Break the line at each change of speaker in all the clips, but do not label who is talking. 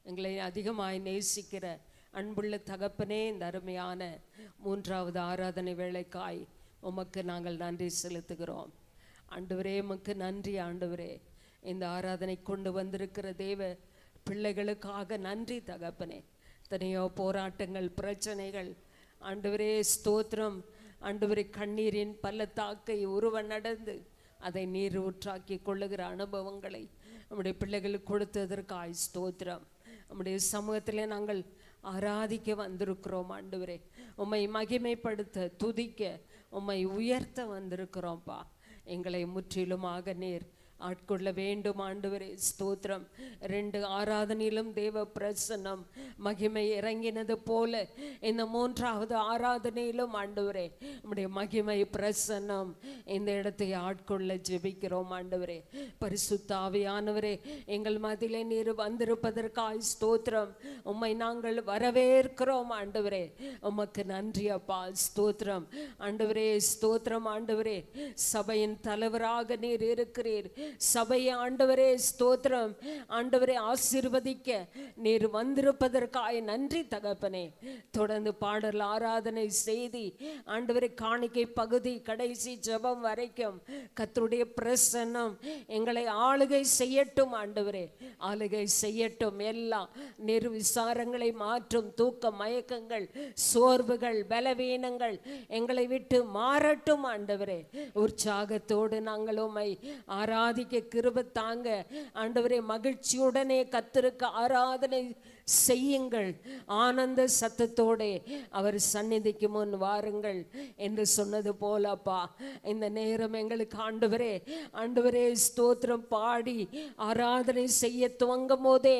எங்களை அதிகமாய் நேசிக்கிற அன்புள்ள தகப்பனே, இந்த அருமையான 3வது ஆராதனை வேளைக்காய் உமக்கு நாங்கள் நன்றி செலுத்துகிறோம். ஆண்டவரே, உமக்கு நன்றி. ஆண்டவரே, இந்த ஆராதனை கொண்டு வந்திருக்கிற தேவ பிள்ளைகளுக்காக நன்றி தகப்பனே. எத்தனையோ போராட்டங்கள், பிரச்சனைகள், ஆண்டவரே ஸ்தோத்திரம். ஆண்டவரே, கண்ணீரின் பள்ளத்தாக்கை உருவ நடந்து அதை நீர் ஊற்றாக்கி கொள்ளுகிற அனுபவங்களை நம்முடைய பிள்ளைகளுக்கு கொடுத்ததற்காய் ஸ்தோத்திரம். நம்முடைய சமூகத்தில் நாங்கள் ஆராதிக்க வந்திருக்கிறோம். ஆண்டவரே, உம்மை மகிமைப்படுத்த, துதிக்க, உம்மை உயர்த்த வந்திருக்கிறோம்ப்பா. எங்களை முற்றிலுமாக நீர் ஆட்கொள்ள வேண்டும். ஆண்டவரே ஸ்தோத்திரம். 2 ஆராதனையிலும் தேவ பிரசன்னம் மகிமை இறங்கினது போல இந்த 3வது ஆராதனையிலும் ஆண்டவரே நம்முடைய மகிமை பிரசன்னம் இந்த இடத்தை ஆட்கொள்ள ஜெபிக்கிறோம். ஆண்டவரே, பரிசுத்த ஆவியானவரே, எங்கள் மத்தியிலே நீர் வந்திருப்பதற்காய் ஸ்தோத்திரம். உம்மை நாங்கள் வரவேற்கிறோம். ஆண்டவரே, உமக்கு நன்றி அப்பா. ஸ்தோத்திரம் ஆண்டவரே, ஸ்தோத்திரம். ஆண்டவரே, சபையின் தலைவராக நீர் இருக்கிறீர். சபையை ஆண்டவரே ஸ்தோத்திரம். ஆண்டவரே, ஆசீர்வதிக்க நீர் வந்திருப்பதற்காக நன்றி தகப்பனே. தொடர்ந்து பாடல், ஆராதனை செய்தி, ஆண்டவரே காணிக்கை பகுதி, கடைசி ஜெபம் வரைக்கும் கர்த்தருடைய பிரசன்னம் எங்களை ஆளுகை செய்யட்டும். ஆண்டவரே, ஆளுகை செய்யட்டும். எல்லா நிர்விசாரங்களை மாற்றும், தூக்க மயக்கங்கள், சோர்வுகள், பலவீனங்கள் எங்களை விட்டு மாறட்டும். ஆண்டவரே, உற்சாகத்தோடு நாங்கள் உம்மை ஆராதிக்க கிருபை தாங்க. ஆண்டவரே, மகிழ்ச்சியுடனே கர்த்தருக்கு ஆராதனை செய்யுங்கள். ஆனந்த சத்தத்தோட அவர் சந்நிதிக்கு முன் வாருங்கள் என்று சொன்னது போலப்பா, இந்த நேரம் எங்களுக்கு ஆண்டவரே, ஆண்டவரே ஸ்தோத்திரம், பாடி ஆராதனை செய்ய துவங்கும் போதே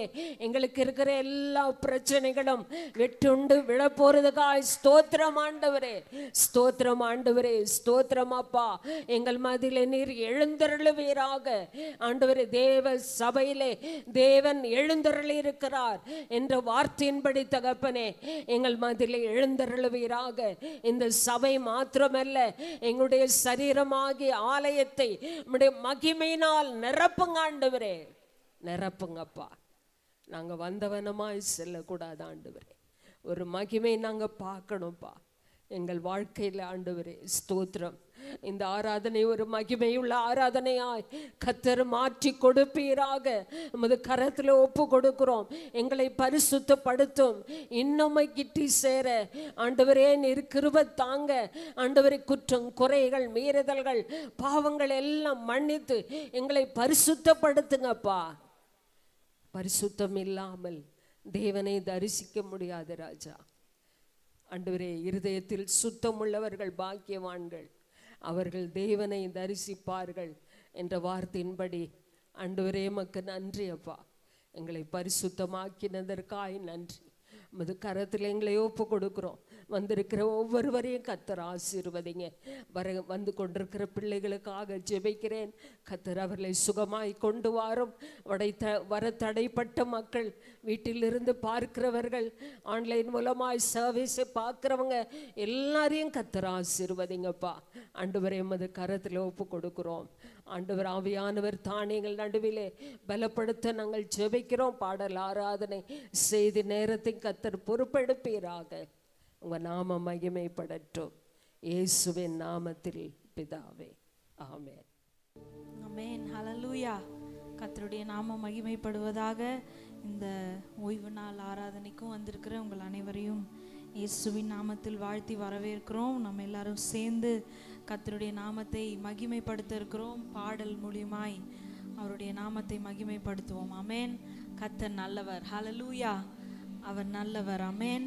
எங்களுக்கு இருக்கிற எல்லா பிரச்சனைகளும் வெட்டுண்டு விழப்போறதுக்காய் ஸ்தோத்திரம். ஆண்டவரே ஸ்தோத்திரம். ஆண்டவரே ஸ்தோத்திரம் அப்பா. எங்கள் மத்தியிலே நீர் எழுந்தருளுவீராக. ஆண்டவரே, தேவ சபையிலே தேவன் எழுந்தருளி இருக்கிறார் என்ற வார்த்தையின்படி தகப்பனே எங்கள் மத்தியிலே எழுந்தருளுவீராக. இந்த சபை மாத்திரமல்ல, எங்களுடைய சரீரமாகிய ஆலயத்தை நம்முடைய மகிமையினால் நிரப்புங்க. ஆண்டவரே நிரப்புங்கப்பா. நாங்க வந்தவனமாய் செல்லக்கூடாது. ஆண்டவரே, ஒரு மகிமை நாங்க பார்க்கணும்ப்பா எங்கள் வாழ்க்கையில். ஆண்டவரே ஸ்தோத்திரம். இந்த ஆராதனை ஒரு மகிமையுள்ள ஆராதனையாய் கர்த்தர் மாற்றி கொடுப்பீராக. நமது கரத்தில் ஒப்பு கொடுக்கிறோம். எங்களை பரிசுத்தப்படுத்தும், இன்னுமை கிட்டி சேர ஆண்டவரே நீர் கிருபை தாங்க. ஆண்டவரே, குற்றம், குறைகள், மீறுதல்கள், பாவங்கள் எல்லாம் மன்னித்து எங்களை பரிசுத்தப்படுத்துங்கப்பா. பரிசுத்தம் இல்லாமல் தேவனை தரிசிக்க முடியாது ராஜா. ஆண்டவரே, இருதயத்தில் சுத்தம் உள்ளவர்கள் பாக்கியவான்கள், அவர்கள் தேவனை தரிசிப்பார்கள் என்ற வார்த்தையின்படி ஆண்டவரே உமக்கு நன்றி அப்பா. எங்களை பரிசுத்தமாக்கினதற்காய் நன்றி. உமது கரத்தில் எங்களை ஒப்பு கொடுக்கிறோம். வந்திருக்கிற ஒவ்வொருவரையும் கர்த்தர் ஆசீர்வதிங்க. வந்து கொண்டிருக்கிற பிள்ளைகளுக்காக ஜெபிக்கிறேன். கர்த்தர் அவர்களை சுகமாய் கொண்டு வாரும். வர தடைப்பட்ட மக்கள், வீட்டிலிருந்து பார்க்கிறவர்கள், ஆன்லைன் மூலமாய் சர்வீஸை பார்க்குறவங்க எல்லாரையும் கர்த்தர் ஆசீர்வதிங்கப்பா. ஆண்டவரே, உமது கரத்தில் ஒப்பு கொடுக்கிறோம். ஆண்டவர் ஆவியானவர் தானே எங்கள் நடுவிலே பலப்படுத்த நாங்கள் ஜெபிக்கிறோம். பாடல், ஆராதனை செய்தி நேரத்தை கர்த்தர் பொறுப்பெடுப்பீராக. உங்க நாம மகிமைப்படட்டும். இயேசுவின் நாமத்தில் பிதாவே, ஆமென்.
ஆமென். ஹல்லேலூயா. கர்த்தருடைய நாமம் மகிமைப்படுவதாக. இந்த ஓய்வு நாள் ஆராதனைக்கும் வந்திருக்கிற உங்கள் அனைவரையும் இயேசுவின் நாமத்தில் வாழ்த்தி வரவேற்கிறோம். நம்ம எல்லாரும் சேர்ந்து கர்த்தருடைய நாமத்தை மகிமைப்படுத்த இருக்கிறோம். பாடல் மூலியமாய் அவருடைய நாமத்தை மகிமைப்படுத்துவோம். ஆமென். கர்த்தர் நல்லவர். ஹல்லேலூயா. அவர் நல்லவர். ஆமென்.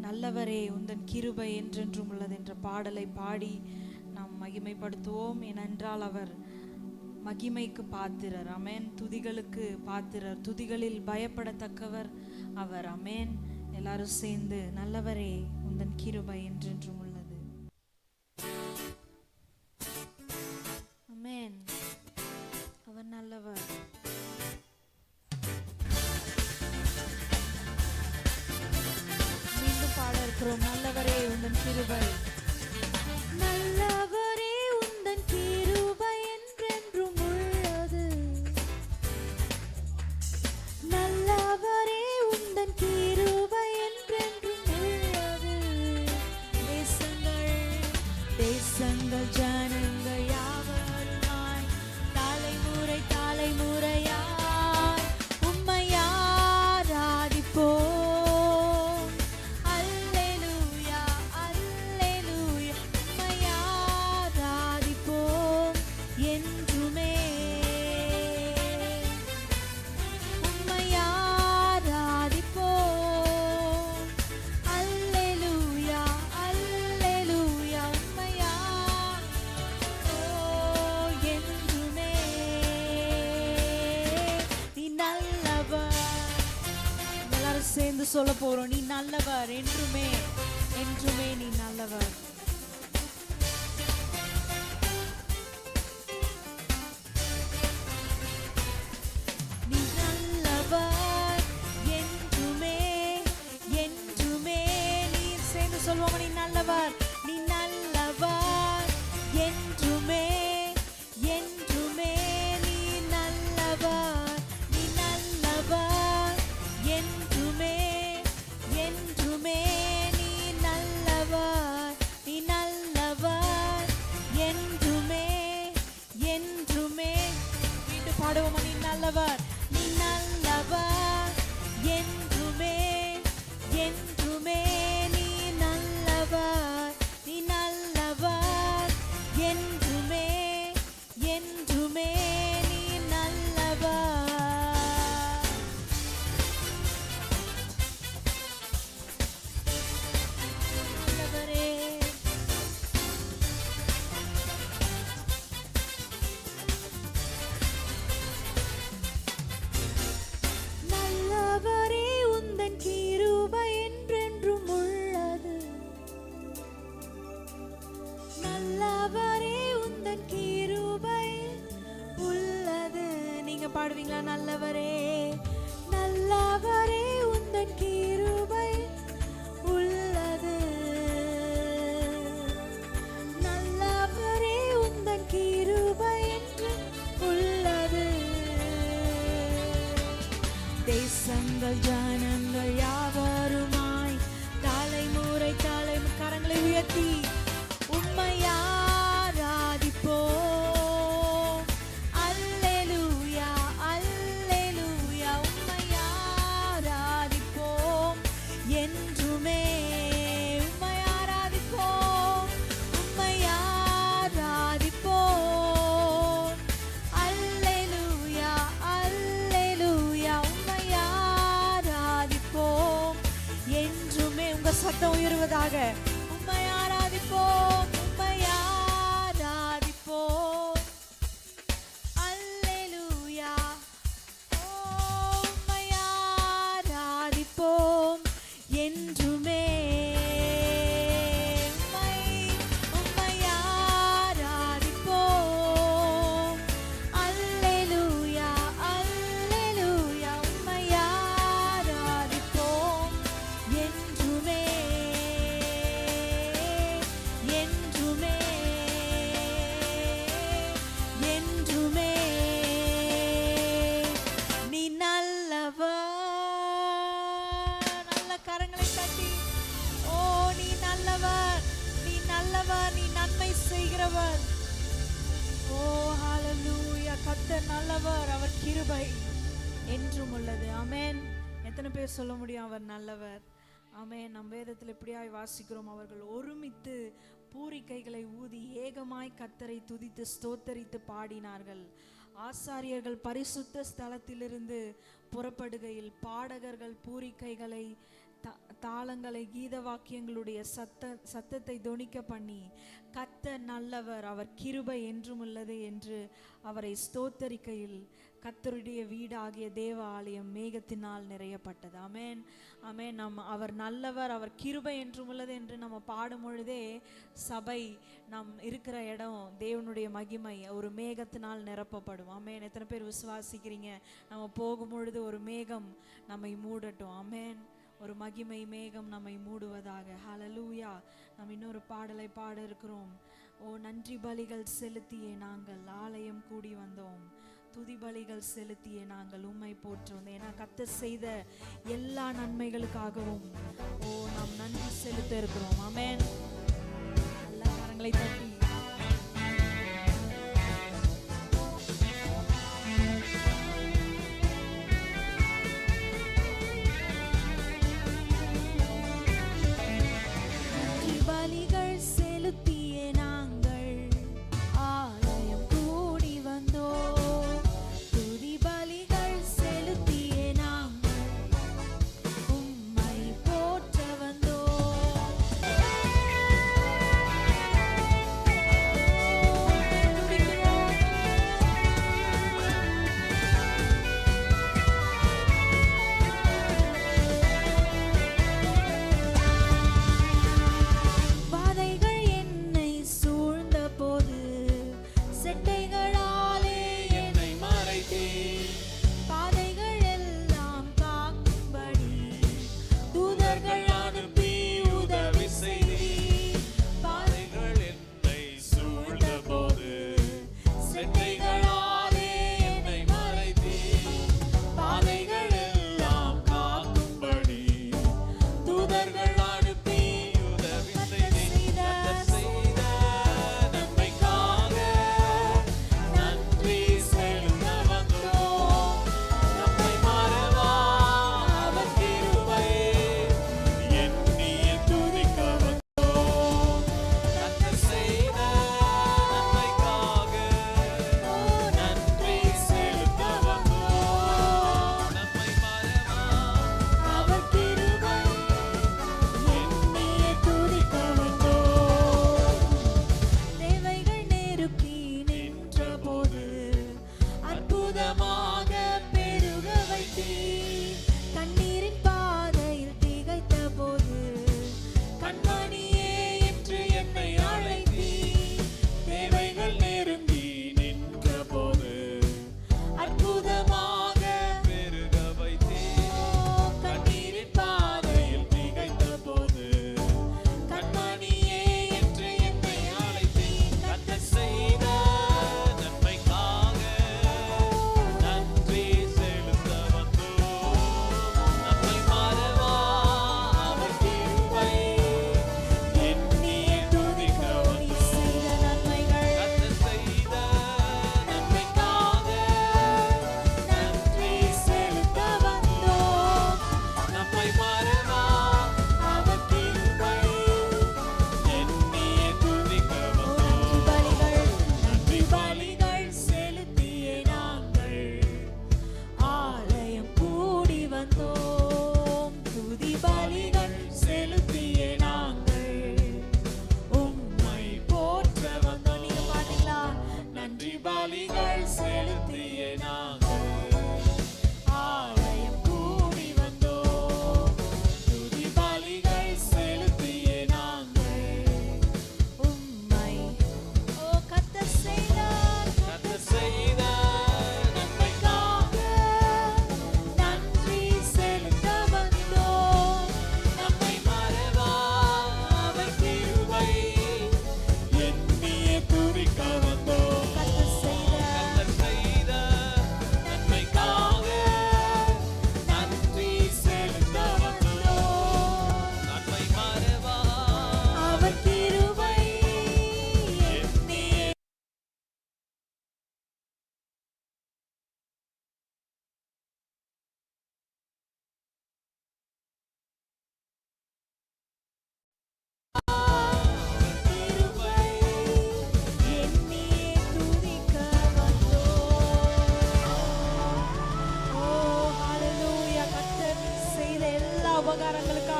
நல்லவரே, உந்தன் கிருபை என்றென்றும் உள்ளது என்ற பாடலை பாடி நாம் மகிமைப்படுத்துவோம். ஏனென்றால் அவர் மகிமைக்கு பாத்திரர். ஆமென். துதிகளுக்கு பாத்திரர். துதிகளில் பயப்படத்தக்கவர் அவர். ஆமென். எல்லாரும் சேர்ந்து, நல்லவரே, உந்தன் கிருபை என்றென்றும் உள்ளது. ஆமென். அவர் நல்லவர். பாட இருக்கிறோம். நல்லவரே உந்தன் கிருபை,
நல்லவரே உந்தன் கிருபை என்றென்றும் உள்ளது. நல்லவரே
சேர்ந்து சொல்ல போறோம். நீ நல்லவர், என்றுமே என்றுமே நீ நல்லவர். நீ நல்லவர், என்றுமே என்றுமே. நீ சேர்ந்து சொல்வோம். நீ நல்லவர், நீ நல்லவர், என்றுமே என்றுமே நீ நல்லவர், நீ நல்லவர், என்றுமே என்றுமே நீ நல்லவர், நீ நல்லவர், என்றுமே என்றுமே. மீண்டும் பாடுவோம். நீ நல்லவர், நீ நல்லவர், என்றுமே என்றுமே நீ நல்லவர், நீ நல்லவர், என்றுமே என்றுமே நீ நல்லவர். நல்லவரே, நல்லவரே உந்தன் கிருபை என்றென்றும் உள்ளது. நல்லவரே உந்தன் கிருபை உள்ளது. நீங்க பாடுவீங்களா? நல்லவரே, நல்லவரே உந்தன் கிருபை உள்ளது. நல்லவரே உந்தன் கிருபை என்று உள்ளது. தேசங்கள் ஜனங்கள் யாவருமாய் தலைமுறை தலைமுறை கரங்களை உயர்த்தி உம்மை ஆராதிப்போம். அல்லேலூயா அல்லேலூயா உம்மை ஆராதிப்போம். என்றுமே உம்மை ஆராதிப்போம், உம்மை ஆராதிப்போம். அல்லேலூயா அல்லேலூயா உம்மை ஆராதிப்போம். என்றுமே உங்க சத்தம் உயர்வதாக. உம்மை ஆராதிப்போம், உம்மை ஆராதிப்போம். அல்லேலூயா, ஓ உம்மை ஆராதிப்போம். என்றுமே உம்மை ஆராதிப்போம். அல்லேலூயா அல்லேலூயா உம்மை ஆராதிப்போம். என்றுமே என்றுமே என்றுமே நீ நல்லவர். நல்ல கரங்களை தட்டி, ஓ நீ நல்லவர், நீ நல்லவர், நீ நன்மை செய்கிறவர். ஓ ஹalleluya, கர்த்தர் நல்லவர், அவர் கிருபை என்றும் உள்ளது. ஆமென். எத்தனை பேர் சொல்ல முடியும் அவர் நல்லவர்? ஆமென். நம் வேதத்தில் இப்படியாய் வாசிக்கிறோம். அவர்கள் ஒருமித்து பூரிக்கைகளை ஊதி ஏகமாய் கர்த்தரை துதித்து ஸ்தோத்தரித்து பாடினார்கள். ஆசாரியர்கள் பரிசுத்த ஸ்தலத்திலிருந்து புறப்படுகையில் பாடகர்கள் பூரிக்கைகளை தாளங்களை கீத வாக்கியங்களுடைய சத்தத்தை தொனிக்க பண்ணி கர்த்தர் நல்லவர், அவர் கிருபை என்றும் உள்ளது என்று அவரை ஸ்தோத்தரிக்கையில் கர்த்தருடைய வீடாகிய தேவ ஆலயம் மேகத்தினால் நிறையப்பட்டது. ஆமென் ஆமென். அவர் நல்லவர், அவர் கிருபை என்றும் உள்ளது என்று நம்ம பாடும் பொழுதே சபை நம் இருக்கிற இடம் தேவனுடைய மகிமை ஒரு மேகத்தினால் நிரப்பப்படும். ஆமென். எத்தனை பேர் விசுவாசிக்கிறீங்க? நம்ம போகும் பொழுது ஒரு மேகம் நம்மை மூடட்டும். ஆமென். ஒரு மகிமை மேகம் நம்மை மூடுவதாக. ஹalleluya. நாம் இன்னொரு பாடலை பாட இருக்கிறோம். ஓ நன்றி பலிகள் செலுத்தியே நாங்கள் ஆலயம் கூடி வந்தோம், துதி பலிகள் செலுத்தியே நாங்கள் உம்மை போற்றோம். ஏன்னா கர்த்தர் செய்த எல்லா நன்மைகளுக்காகவும் ஓ நாம் நன்றி செலுத்த இருக்கிறோம். ஆமென். எல்லா கரங்களை தட்டி பலிகள் செலுத்தியே நாங்கள் ஆலயம் கூடி வந்தோம், துதி பலிகள் செலுத்தியே நாங்கள் உம்மை போற்ற வந்தோம்.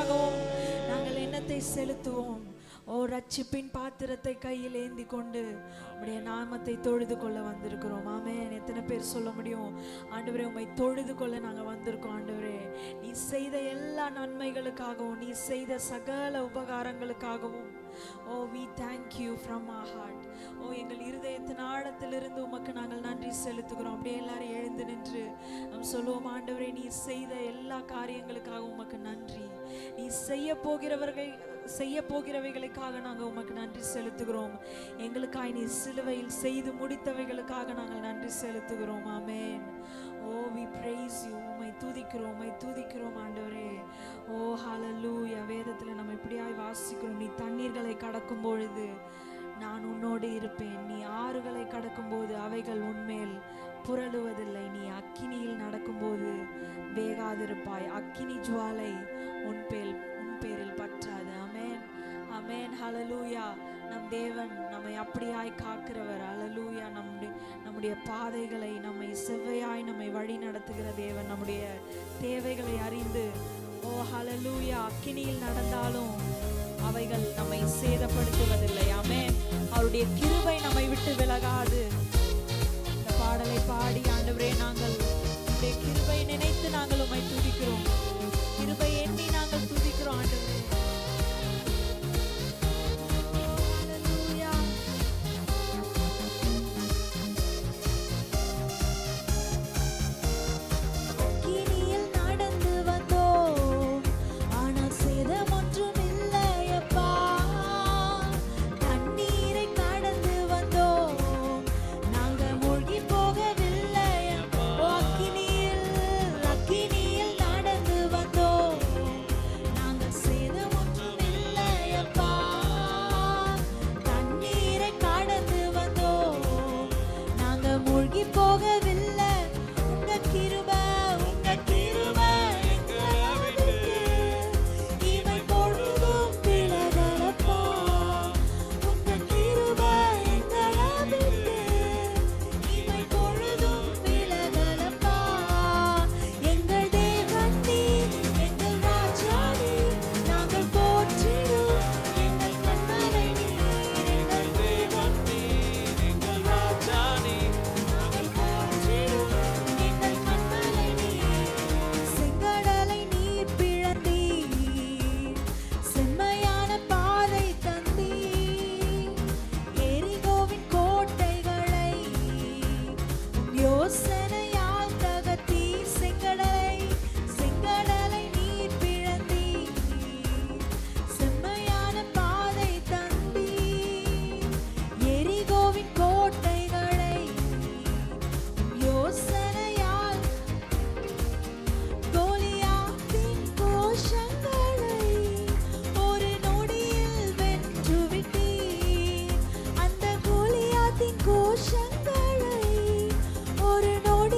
முன்பாகவும் நாங்கள் எண்ணத்தை செலுத்துவோம். ஓ ரட்சிப்பின் பாத்திரத்தை கையில் ஏந்தி கொண்டு உம்முடைய நாமத்தை தொழுது கொள்ள வந்திருக்கிறோம். ஆமென். எத்தனை பேர் சொல்ல முடியும், ஆண்டவரே உம்மை தொழுது கொள்ள நாங்கள் வந்திருக்கோம். ஆண்டவரே நீ செய்த எல்லா நன்மைகளுக்காகவும், நீ செய்த சகல உபகாரங்களுக்காகவும் ஓ we thank you from our heart. ஓ எங்கள் இருதயத்தின் ஆழத்திலிருந்து உமக்கு நாங்கள் நன்றி செலுத்துகிறோம். அப்படியே எல்லாரும் எழுந்து நின்று நாம் சொல்லுவோம், ஆண்டவரே நீ செய்த எல்லா காரியங்களுக்காக உமக்கு நன்றி. நீ செய்ய போகிறவைகளுக்காக நாங்கள் உமக்கு நன்றி செலுத்துகிறோம். எங்களுக்காய் நீ சிலுவையில் செய்து முடித்தவைகளுக்காக நாங்கள் நன்றி செலுத்துகிறோம். ஆமென். ஓ we praise you. உம்மை துதிக்கிறோம் ஆண்டவரே. ஓ ஹalleluya. வேதத்தில் நம்ம இப்படியாய் வாசிக்கிறோம், நீ தண்ணீர்களை கடக்கும் பொழுது நான் உன்னோடு இருப்பேன், நீ ஆறுகளை கடக்கும் போது அவைகள் உன்மேல் புரளுவதில்லை, நீ அக்கினியில் நடக்கும்போது வேகாதிருப்பாய், அக்கினி ஜுவாலை உன் பேரில் பற்றாது. ஆமென் ஆமென் ஹalleluya. நம் தேவன் நம்மை அப்படியாய் காக்கிறவர். ஹalleluya. நம்முடைய பாதைகளை நம்மை செவ்வையாய் நம்மை வழி நடத்துகிற தேவன், நம்முடைய தேவைகளை அறிந்து ஓ ஹalleluya அக்கினியில் நடந்தாலும் அவைகள் நம்மை சேதப்படுத்துவதில்லை. ஆமென். அவருடைய கிருபை நம்மை விட்டு விலகாது. இந்த பாடலை பாடி ஆண்டவரே நாங்கள் உம்முடைய கிருபை நினைத்து நாங்கள் உம்மை துதிக்கிறோம், கிருபை எண்ணி நாங்கள் துதிக்கிறோம் ஆண்டவரே.
கோஷங்களை ஒரு நொடி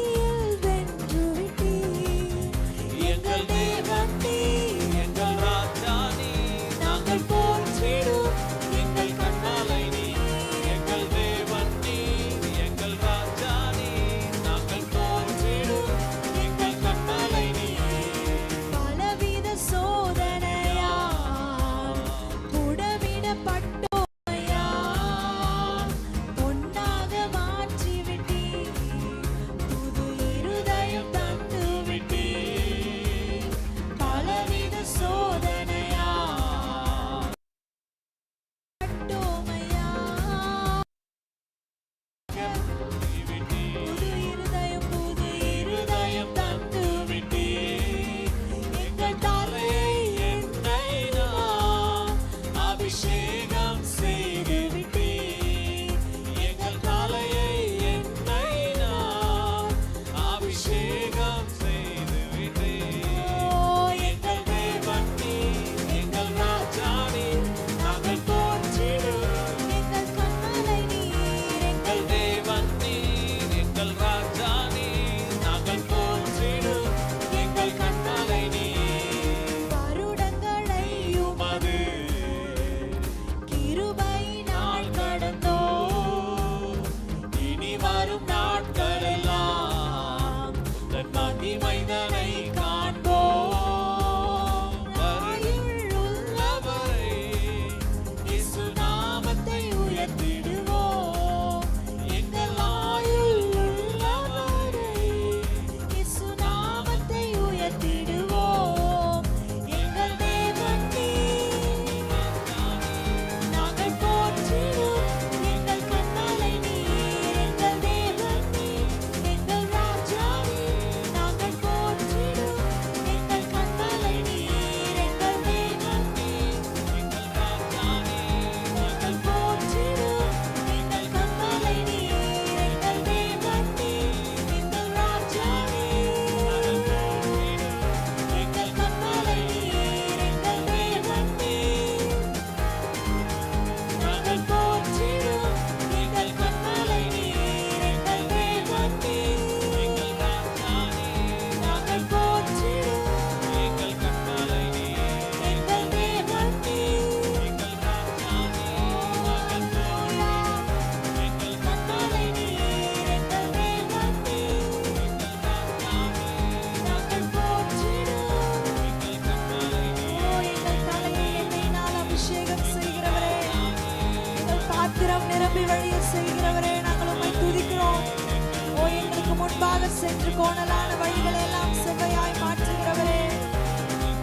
முன்பாக சென்று கோணலான வழிகளை எல்லாம் செவ்வையாய் மாற்றுகிறவரே.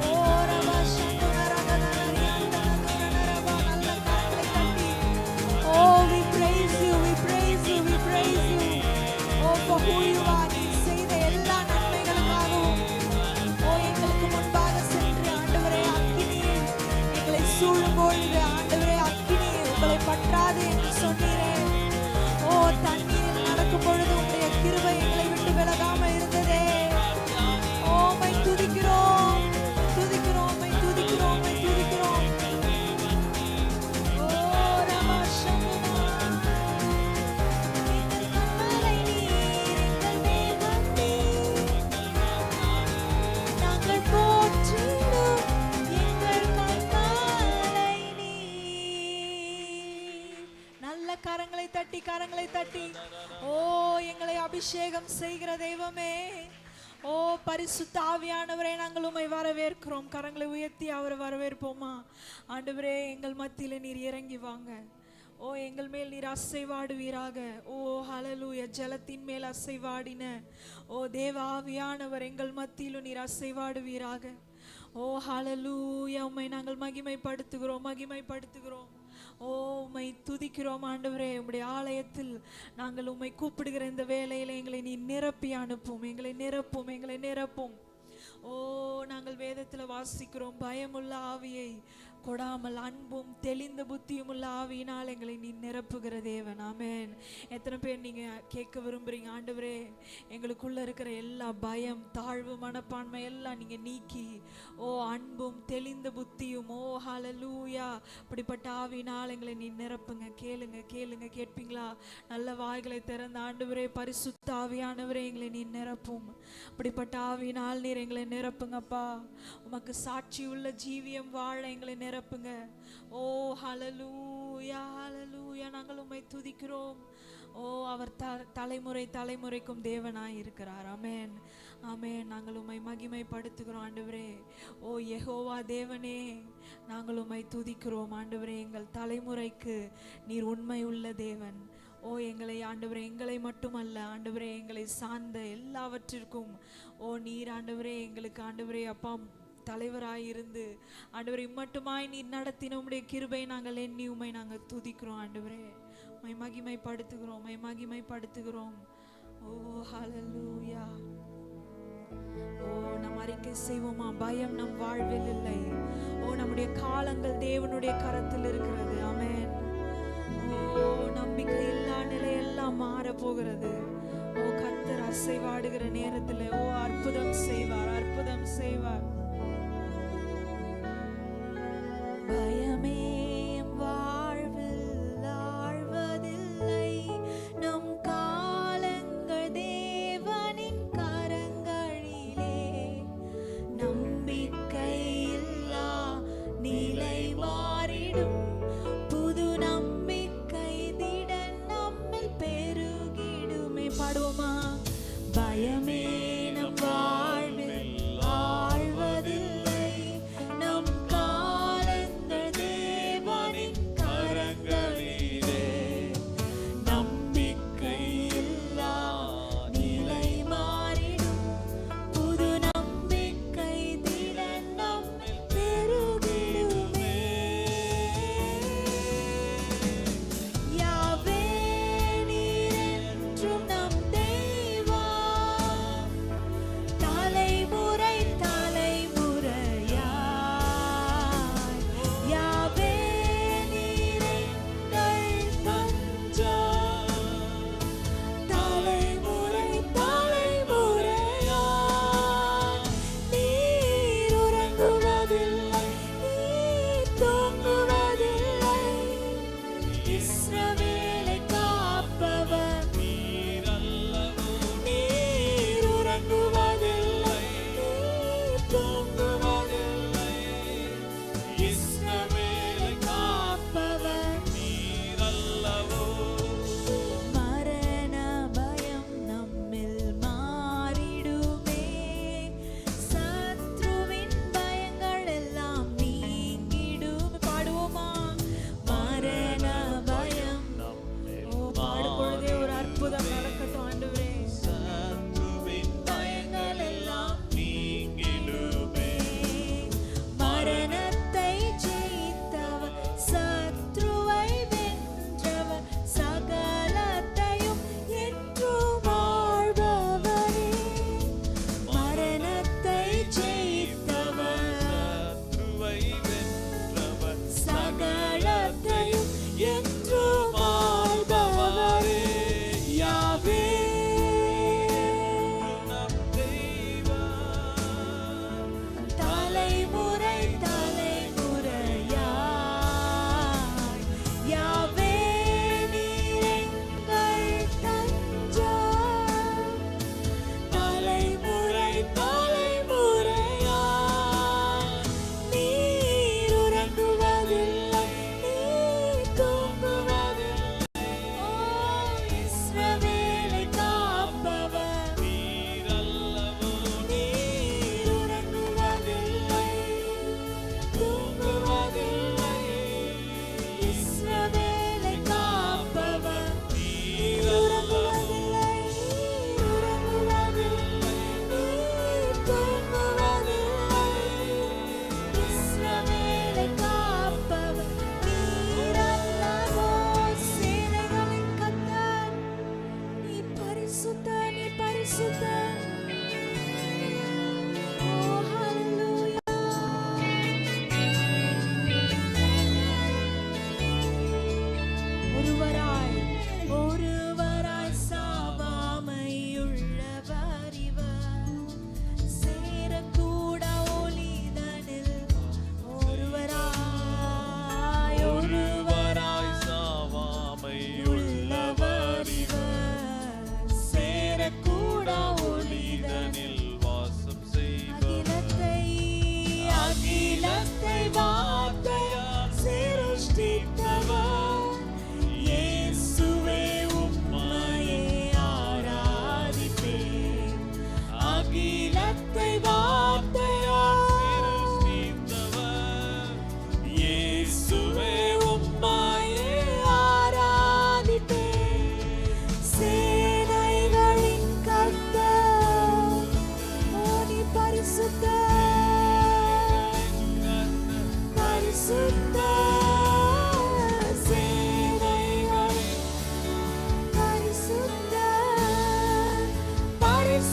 ஓ ரபா சந்துன ரகதனரி அந்தனதுன ரபா. நல்ல கரங்களை தட்டி oh we praise you, we praise you, we praise you. oh for who you are. நீ செய்த எல்லா நன்மைகளுக்காகவும் எங்களுக்கு முன்பாக சென்று ஆண்டவரே அக்கினி எங்களை சூழும் பொழுது ஆண்டவரே அக்கினி உங்களை பற்றாது என்று சொன்னீரே. தண்ணீரில் நடக்கும் பொழுது உங்களுடைய கிருபை எங்களை விட்டு விலகாம இருந்ததே. மை துதிக்கிறோம், துதிக்கிறோம், மை துதிக்கிறோம், மை துதிக்கிறோம். ரமா சந்துனா எங்கள் கண்மலை நீர், எங்கள் மேகம் நீர், நாங்கள் போற்றிடும் எங்கள் கண்மலை நீர். நல்ல கரங்களை தட்டி, கரங்களை தட்டி எங்களை அபிஷேகம் செய்கிற தெய்வமே, பரிசுத்த ஆவியானவரே நாங்கள் உம்மை வரவேற்கிறோம். கரங்களை உயர்த்தி அவரை வரவேற்போமா? ஆண்டவரே எங்கள் மத்தியில நீர் இறங்கி வாங்க. எங்கள் மேல் நீர் அசைவாடுவீராக. ஹல்லேலூயா. ஜலத்தின் மேல் அசைவாடின தேவ ஆவியானவர் எங்கள் மத்தியிலும் நீர் அசைவாடுவீராக. ஹல்லேலூயா. உம்மை நாங்கள் மகிமைப்படுத்துகிறோம், மகிமைப்படுத்துகிறோம். உம்மை துதிக்கிறோம் ஆண்டவரே. உம்முடைய ஆலயத்தில் நாங்கள் உம்மை கூப்பிடுகிற இந்த வேளையில எங்களை நீ நிரப்பி அனுப்பும், எங்களை நிரப்பும், எங்களை நிரப்பும். நாங்கள் வேதத்துல வாசிக்கிறோம், பயமுள்ள ஆவியை கொடாமல் அன்பும் தெளிந்த புத்தியும் உள்ள ஆவியினால் எங்களை நீ நிரப்புகிற தேவன். ஆமென். எத்தனை பேர் நீங்க கேட்க விரும்புறீங்க, ஆண்டவரே எங்களுக்குள்ள இருக்கிற எல்லா பயம், தாழ்வு மனப்பான்மை எல்லாம் நீங்க நீக்கி அன்பும் தெளிந்த புத்தியும் ஹல்லேலூயா அப்படிப்பட்ட ஆவியினால் எங்களை நீ நிரப்புங்க. கேளுங்க, கேளுங்க, கேட்பீங்களா? நல்ல வாய்களை திறந்த ஆண்டவரே பரிசுத்த ஆவியானவரே எங்களை நீ நிரப்பும். அப்படிப்பட்ட ஆவியினால் நீர் எங்களை நிரப்புங்கப்பா. உமக்கு சாட்சி உள்ள ஜீவியம் வாழ எங்களை நிரப்புங்க. ஹல்லேலூயா, ஹல்லேலூயா. நாங்கள் உம்மை துதிக்கிறோம். அவர் தலைமுறை தலைமுறைக்கும் தேவனாய் இருக்கிறார். ஆமென், ஆமென். நாங்கள் உம்மை மகிமைப்படுத்துகிறோம் ஆண்டவரே. யெகோவா தேவனே நாங்கள் உம்மை துதிக்கிறோம் ஆண்டவரே. எங்கள் தலைமுறைக்கு நீர் உண்மை உள்ள தேவன். எங்களை ஆண்டவரே, எங்களை மட்டுமல்ல ஆண்டவரே, எங்களை சார்ந்த எல்லாவற்றிற்கும் நீர் ஆண்டவரே எங்களுக்கு ஆண்டவரே அப்பா தலைவராயிருந்து ஆண்டவரே இம்மட்டுமாய் நீர் நடத்தின உம்முடைய கிருபை நாங்கள் எண்ணி உம்மை நாங்கள் துதிக்கிறோம் ஆண்டவரே. உம்மை மகிமைப்படுத்துகிறோம், உம்மை மகிமைப்படுத்துகிறோம். ஹல்லேலூயா. நம் அறிக்கை செய்வோமா? பயம் நம் வாழ்வில் இல்லை. நம்முடைய காலங்கள் தேவனுடைய கரத்தில் இருக்கிறது. ஆமென். நம்பிக்கை இல்லா நிலையெல்லாம் மாற போகிறது. கர்த்தர் அசைவாடுகிற நேரத்தில் அற்புதம் செய்வார், அற்புதம் செய்வார். பயமே வாழ்வில் ஆழ்வதில்லை, நம் காலங்கள் தேவனின் கரங்களிலே. நம்பிக்கை இல்லா நிலை மாறிடும், புது நம்பிக்கை திடன் நம்மில் பெருகிடுமே. பாடுவோமா? பயமே நம் வாழ்வில் ஆழ்வதில்லை, நம் காலங்கள் தேவனின் கரங்களிலே. நம்பிக்கை இல்லா நிலை மாறிடும், புது நம்பிக்கை திடன் நம்மில் பெருகிடுமே. யாவே நீர் என்றும் நம் தெய்வம்,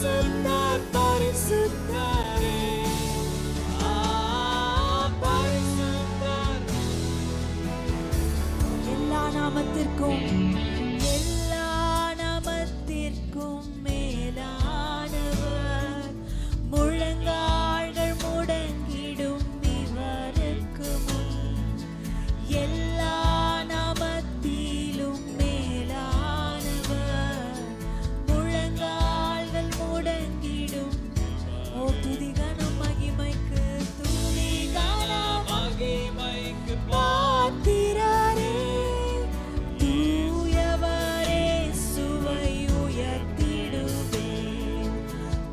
பரிசுத்தர் பரிசுத்தரே பரிசுத்தர் எல்லா நாமத்திற்கும் மேலானவர் முழங்கால்கள் முடங்கிடும் இவருக்கு முன் எல்லா நாமத்திலும் மேலானவர் முழங்கால்கள் முடங்கிடும் ஓ துதிகனம் மகிமைக்கு பாத்திரரே தூயவரே சுவை உயர்த்திடுவேன்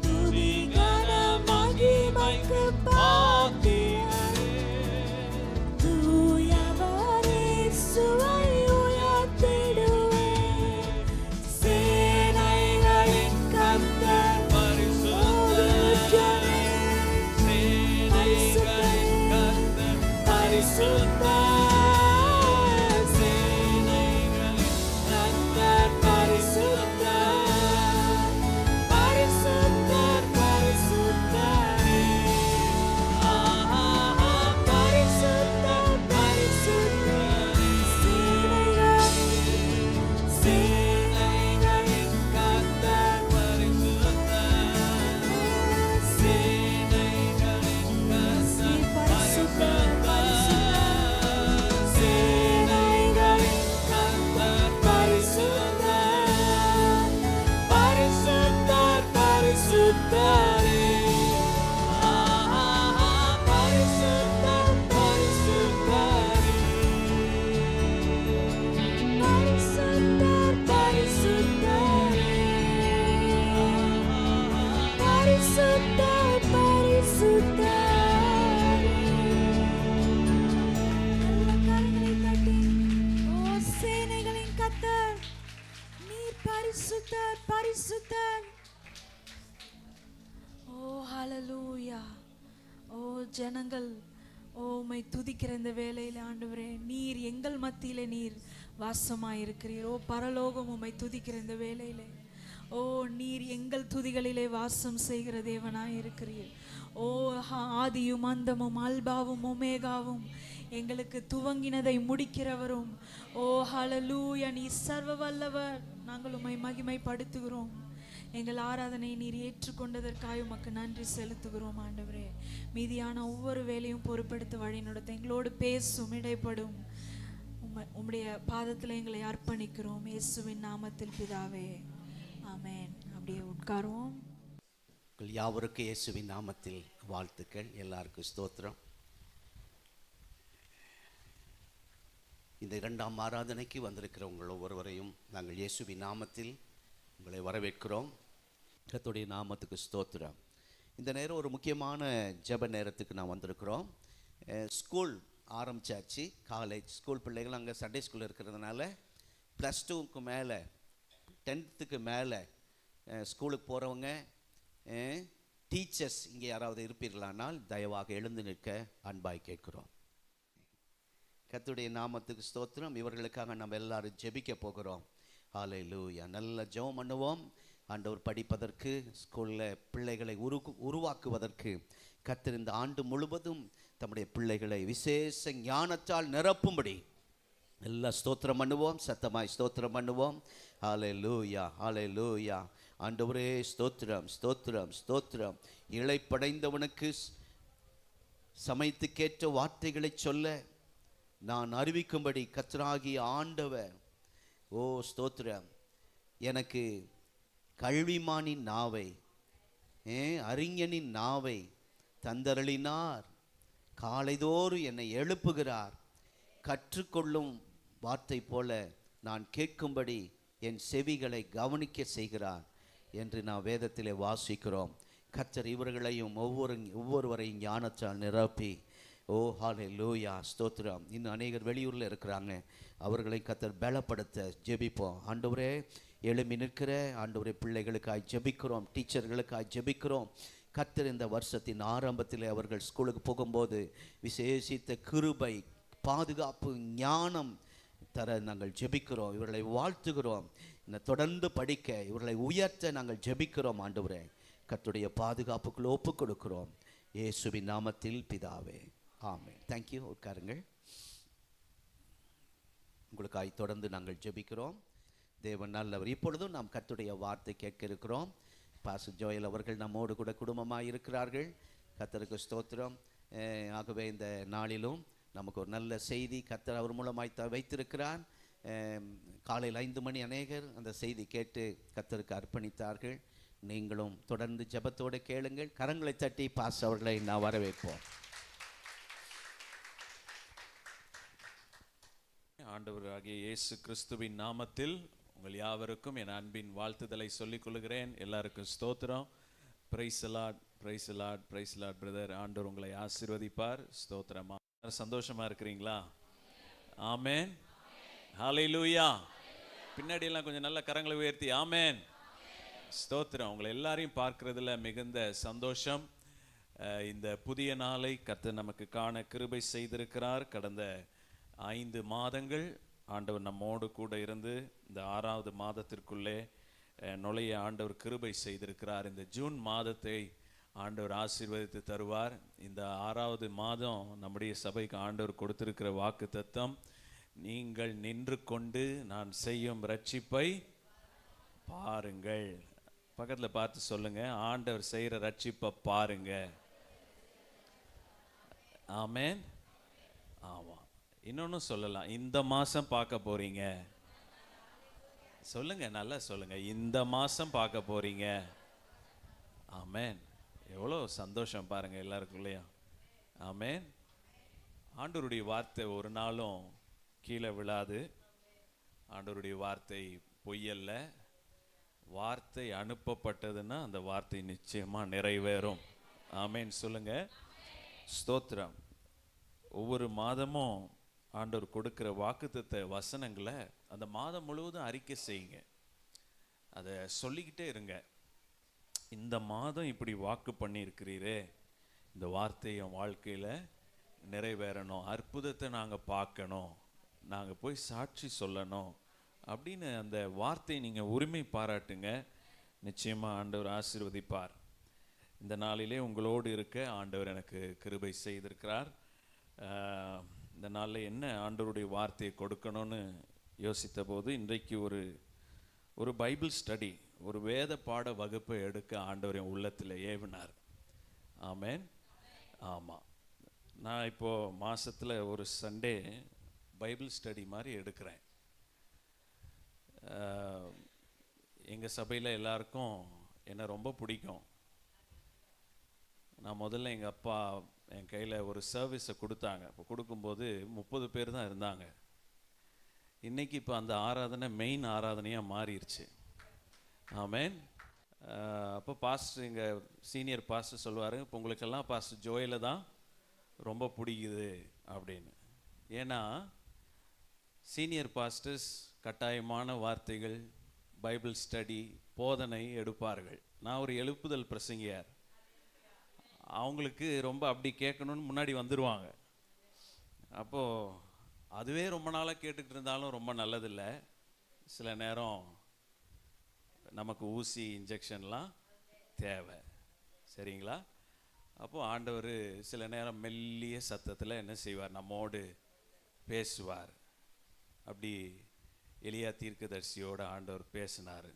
துதிகனம் மகிமைக்கு பாத்திரரே தூயவரே சுவை உயர்த்திடுவேன் சேனைகளின் கர்த்தர் பரிசுத்தரே சேனைகளின் கர்த்தர் பரிசுத்தர் சேனைகளின் கர்த்தர் பரிசுத்தர் பரிசுத்தர் பரிசுத்தரே பரிசுத்தர் பரிசுத்தரே சேனைகளின் கர்த்தர் பரிசுத்தர் சேனைகளின் கர்த்தர் பரிசுத்தர் சேனைகளின் கர்த்தர் பரிசுத்தர் பரிசுத்தர் பரிசுத்தரே பரிசுத்தர் பரிசுத்தரே பரிசுத்தர் பரிசுத்தரே கரங்களை தட்டி ஓ சேனைகளின் கர்த்தர் நீர் பரிசுத்தர் பரிசுத்தர் ஓ ஹalleluya ஓ ஜனங்கள் ஓ உம்மை துதிக்கிற இந்த வேளையில ஆண்டவரே நீர் எங்கள் மத்தியிலே நீர் வாசமாயிருக்கிறீர் ஓ பரலோகம் உம்மை துதிக்கிற இந்த வேளையிலே ஓ நீர் எங்கள் துதிகளிலே வாசம் செய்கிற தேவனாய் இருக்கிறீர் ஓ ஆதியும் அந்தமும் அல்பாவும் ஒமேகாவும் எங்களுக்கு துவங்கினதை முடிக்கிறவரும் ஓ ஹalleluya நீர் சர்வ வல்லவர் நாங்கள் உம்மை மகிமைப்படுத்துகிறோம் எங்கள் ஆராதனை நீர் ஏற்றுக்கொண்டதற்காக உமக்கு நன்றி செலுத்துகிறோம் ஆண்டவரே மீதியான ஒவ்வொரு வேலையும் பொறுப்பெடுத்து வழி நடத்த எங்களோடு பேசும் இடைப்படும் உம்முடைய பாதத்தில் எங்களை அர்ப்பணிக்கிறோம் இயேசுவின் நாமத்தில் பிதாவே ஆமென் அப்படியே உட்காருவோம்
யாவருக்கு இயேசுவின் நாமத்தில் வாழ்த்துக்கள் எல்லாருக்கும் ஸ்தோத்திரம் இந்த இரண்டாம் ஆராதனைக்கு வந்திருக்கிற உங்கள் ஒவ்வொருவரையும் நாங்கள் இயேசுவின் நாமத்தில் உங்களை வரவேற்கிறோம் கர்த்தருடைய நாமத்துக்கு ஸ்தோத்திரம் இந்த நேரம் ஒரு முக்கியமான ஜெப நேரத்துக்கு நான் வந்திருக்கிறோம் ஸ்கூல் ஆரம்பிச்சாச்சு காலேஜ் ஸ்கூல் பிள்ளைகள் அங்கே சண்டே ஸ்கூல் இருக்கிறதுனால +2க்கு மேலே 10th மேலே ஸ்கூலுக்கு போகிறவங்க டீச்சர்ஸ் இங்கே யாராவது இருப்பீர்களானால் தயவாக எழுந்து நிற்க அன்பாய் கேட்கிறோம் கர்த்தருடைய நாமத்துக்கு ஸ்தோத்திரம் இவர்களுக்காக நம்ம எல்லாரும் ஜெபிக்க போகிறோம் ஹல்லேலூயா நல்ல ஜெபம் பண்ணுவோம் ஆண்டவர் படிப்பதற்கு ஸ்கூலில் பிள்ளைகளை உருவாக்குவதற்கு கர்த்தர் இந்த ஆண்டு முழுவதும் தம்முடைய பிள்ளைகளை விசேஷ ஞானத்தால் நிரப்பும்படி எல்லா ஸ்தோத்திரம் பண்ணுவோம் சத்தமாய் ஸ்தோத்திரம் பண்ணுவோம் ஹல்லேலூயா ஹல்லேலூயா ஆண்டவரே ஸ்தோத்திரம் ஸ்தோத்திரம் ஸ்தோத்திரம் இளைப்படைந்தவனுக்கு சமயத்துக்கேற்ற வார்த்தைகளை சொல்ல நான் அறிவிக்கும்படி கர்த்தராகிய ஆண்டவர் ஓ ஸ்தோத்திரம் எனக்கு கல்விமானின் நாவை அறிஞனின் நாவை தந்தருளினார் காலைதோறும் என்னை எழுப்புகிறார் கற்றுக்கொள்ளும் வார்த்தை போல நான் கேட்கும்படி என் செவிகளை கவனிக்க செய்கிறார் என்று நான் வேதத்திலே வாசிக்கிறோம் கர்த்தர் இவர்களையும் ஒவ்வொருவரையும் ஞானத்தால் நிரப்பி ஓ ஹல்லேலூயா ஸ்தோத்திரம் இன்னும் அநேகர் வெளியூரில் இருக்கிறாங்க அவர்களை கர்த்தர் பலப்படுத்த ஜெபிப்போம் ஆண்டவரே எழும்பி நிற்கிற ஆண்டவரே பிள்ளைகளுக்காய் ஜெபிக்கிறோம் டீச்சர்களுக்காய் ஜெபிக்கிறோம் கர்த்தர் இந்த வருஷத்தின் ஆரம்பத்தில் அவர்கள் ஸ்கூலுக்கு போகும்போது விசேஷித்த கிருபை பாதுகாப்பு ஞானம் தர நாங்கள் ஜெபிக்கிறோம் இவர்களை வாழ்த்துகிறோம் தொடர்ந்து படிக்க இவர்களை உயர்த்த நாங்கள் ஜெபிக்கிறோம் ஆண்டவரே கர்த்தருடைய பாதுகாப்புக்குள் ஒப்புக் கொடுக்கிறோம். இயேசுவின் நாமத்தில் பிதாவே, ஆமென். தேங்க்யூ. உட்காருங்கள். உங்களுக்காய் தொடர்ந்து நாங்கள் ஜெபிக்கிறோம். தேவன் நல்லவர். இப்பொழுதும் நாம் கர்த்தருடைய வார்த்தை கேட்க இருக்கிறோம். பாஸ்டர் ஜோயல் அவர்கள் நம்மோடு கூட குடும்பமாக இருக்கிறார்கள். கர்த்தருக்கு ஸ்தோத்திரம். ஆகவே இந்த நாளிலும் நமக்கு ஒரு நல்ல செய்தி கர்த்தர் அவர் மூலமாய் வைத்திருக்கிறார். காலையில் 5 மணி அநேகர் அந்த செய்தி கேட்டு கர்த்தருக்கு அர்ப்பணித்தார்கள். நீங்களும் தொடர்ந்து ஜெபத்தோடு கேளுங்கள். கரங்களை தட்டி பாஸ்டர் அவர்களை நான் வரவேற்போம்.
ஆண்டவராகிய இயேசு கிறிஸ்துவின் நாமத்தில் உங்கள் யாவருக்கும் என் அன்பின் வாழ்த்துதலை சொல்லிக் கொள்கிறேன். எல்லாருக்கும் ஸ்தோத்திரம். Praise Lord, praise Lord, praise Lord brother. ஆண்டவர் உங்களை ஆசீர்வதிப்பார். ஸ்தோத்திரமா. சந்தோஷமா இருக்கிறீங்களா? ஆமென். ஹல்லேலூயா. பின்னாடி எல்லாம் கொஞ்சம் நல்ல கரங்களை உயர்த்தி ஆமென். ஸ்தோத்திரம். உங்களை எல்லாரையும் பார்க்கிறதுல மிகுந்த சந்தோஷம். இந்த புதிய நாளை கர்த்தர் நமக்கு காண கிருபை செய்திருக்கிறார். கடந்த 5 மாதங்கள் ஆண்டவர் நம்மோடு கூட இருந்து இந்த 6வது மாதத்திற்குள்ளே நுழைய ஆண்டவர் கிருபை செய்திருக்கிறார். இந்த ஜூன் மாதத்தை ஆண்டவர் ஆசீர்வதித்து தருவார். இந்த 6வது மாதம் நம்முடைய சபைக்கு ஆண்டவர் கொடுத்திருக்கிற வாக்கு தத்தம், நீங்கள் நின்று கொண்டு நான் செய்யும் ரட்சிப்பை பாருங்கள். பக்கத்தில் பார்த்து சொல்லுங்க, ஆண்டவர் செய்கிற ரட்சிப்பை பாருங்க. ஆமென். ஆமாம். இன்னொன்னு சொல்லலாம், இந்த மாசம் பார்க்க போறீங்க. சொல்லுங்க, நல்லா சொல்லுங்க, இந்த மாசம் பார்க்க போறீங்க. ஆமென். எவ்வளோ சந்தோஷம் பாருங்க எல்லாருக்குள்ளேயா. ஆமென். ஆண்டவருடைய வார்த்தை ஒரு நாளும் கீழே விழாது. ஆண்டவருடைய வார்த்தை பொய்யல்ல. வார்த்தை அனுப்பப்பட்டதுன்னா அந்த வார்த்தை நிச்சயமா நிறைவேறும். ஆமென் சொல்லுங்க. ஸ்தோத்திரம். ஒவ்வொரு மாதமும் ஆண்டவர் கொடுக்கிற வாக்குத்தத்த வசனங்களை அந்த மாதம் முழுவதும் அறிக்கை செய்யுங்க. அதை சொல்லிக்கிட்டே இருங்க. இந்த மாதம் இப்படி வாக்கு பண்ணியிருக்கிறீரே, இந்த வார்த்தை என் வாழ்க்கையில் நிறைவேறணும், அற்புதத்தை நாங்கள் பார்க்கணும், நாங்கள் போய் சாட்சி சொல்லணும் அப்படின்னு அந்த வார்த்தை நீங்கள் உரிமை பாராட்டுங்க. நிச்சயமாக ஆண்டவர் ஆசீர்வதிப்பார். இந்த நாளிலே உங்களோடு இருக்க ஆண்டவர் எனக்கு கிருபை செய்திருக்கிறார். இந்த நாளில் என்ன ஆண்டவருடைய வார்த்தையை கொடுக்கணும்னு யோசித்த போது இன்றைக்கு ஒரு பைபிள் ஸ்டடி, ஒரு வேத பாட வகுப்பை எடுக்க ஆண்டவர் என் உள்ளத்தில் ஏவினார். ஆமென். ஆமாம். நான் இப்போது மாதத்தில் ஒரு சண்டே பைபிள் ஸ்டடி மாதிரி எடுக்கிறேன். எங்கள் சபையில் எல்லாருக்கும் என்னை ரொம்ப பிடிக்கும். நான் முதல்ல எங்கள் அப்பா என் கையில் ஒரு சர்வீஸை கொடுத்தாங்க. இப்போ கொடுக்கும்போது 30 பேர் தான் இருந்தாங்க. இன்றைக்கி இப்போ அந்த ஆராதனை மெயின் ஆராதனையாக மாறிடுச்சு. ஆமென். அப்போ பாஸ்டர், எங்கள் சீனியர் பாஸ்டர் சொல்லுவார், இப்போ உங்களுக்கெல்லாம் பாஸ்டர் ஜோயில தான் ரொம்ப பிடிக்குது அப்படின்னு. ஏன்னா சீனியர் பாஸ்டர்ஸ் கட்டாயமான வார்த்தைகள், பைபிள் ஸ்டடி, போதனை எடுப்பார்கள். நான் ஒரு எழுப்புதல் பிரசங்கியார். அவங்களுக்கு ரொம்ப அப்படி கேட்கணும்னு முன்னாடி வந்துடுவாங்க. அப்போது அதுவே ரொம்ப நாளாக கேட்டுக்கிட்டு இருந்தாலும் ரொம்ப நல்லதில்லை. சில நேரம் நமக்கு ஊசி இன்ஜெக்ஷன்லாம் தேவை. சரிங்களா? அப்போது ஆண்டவர் சில நேரம் மெல்லிய சத்தத்தில் என்ன செய்வார், நம்மோடு பேசுவார். அப்படி எலியா தீர்க்கதரிசியோடு ஆண்டவர் பேசினார்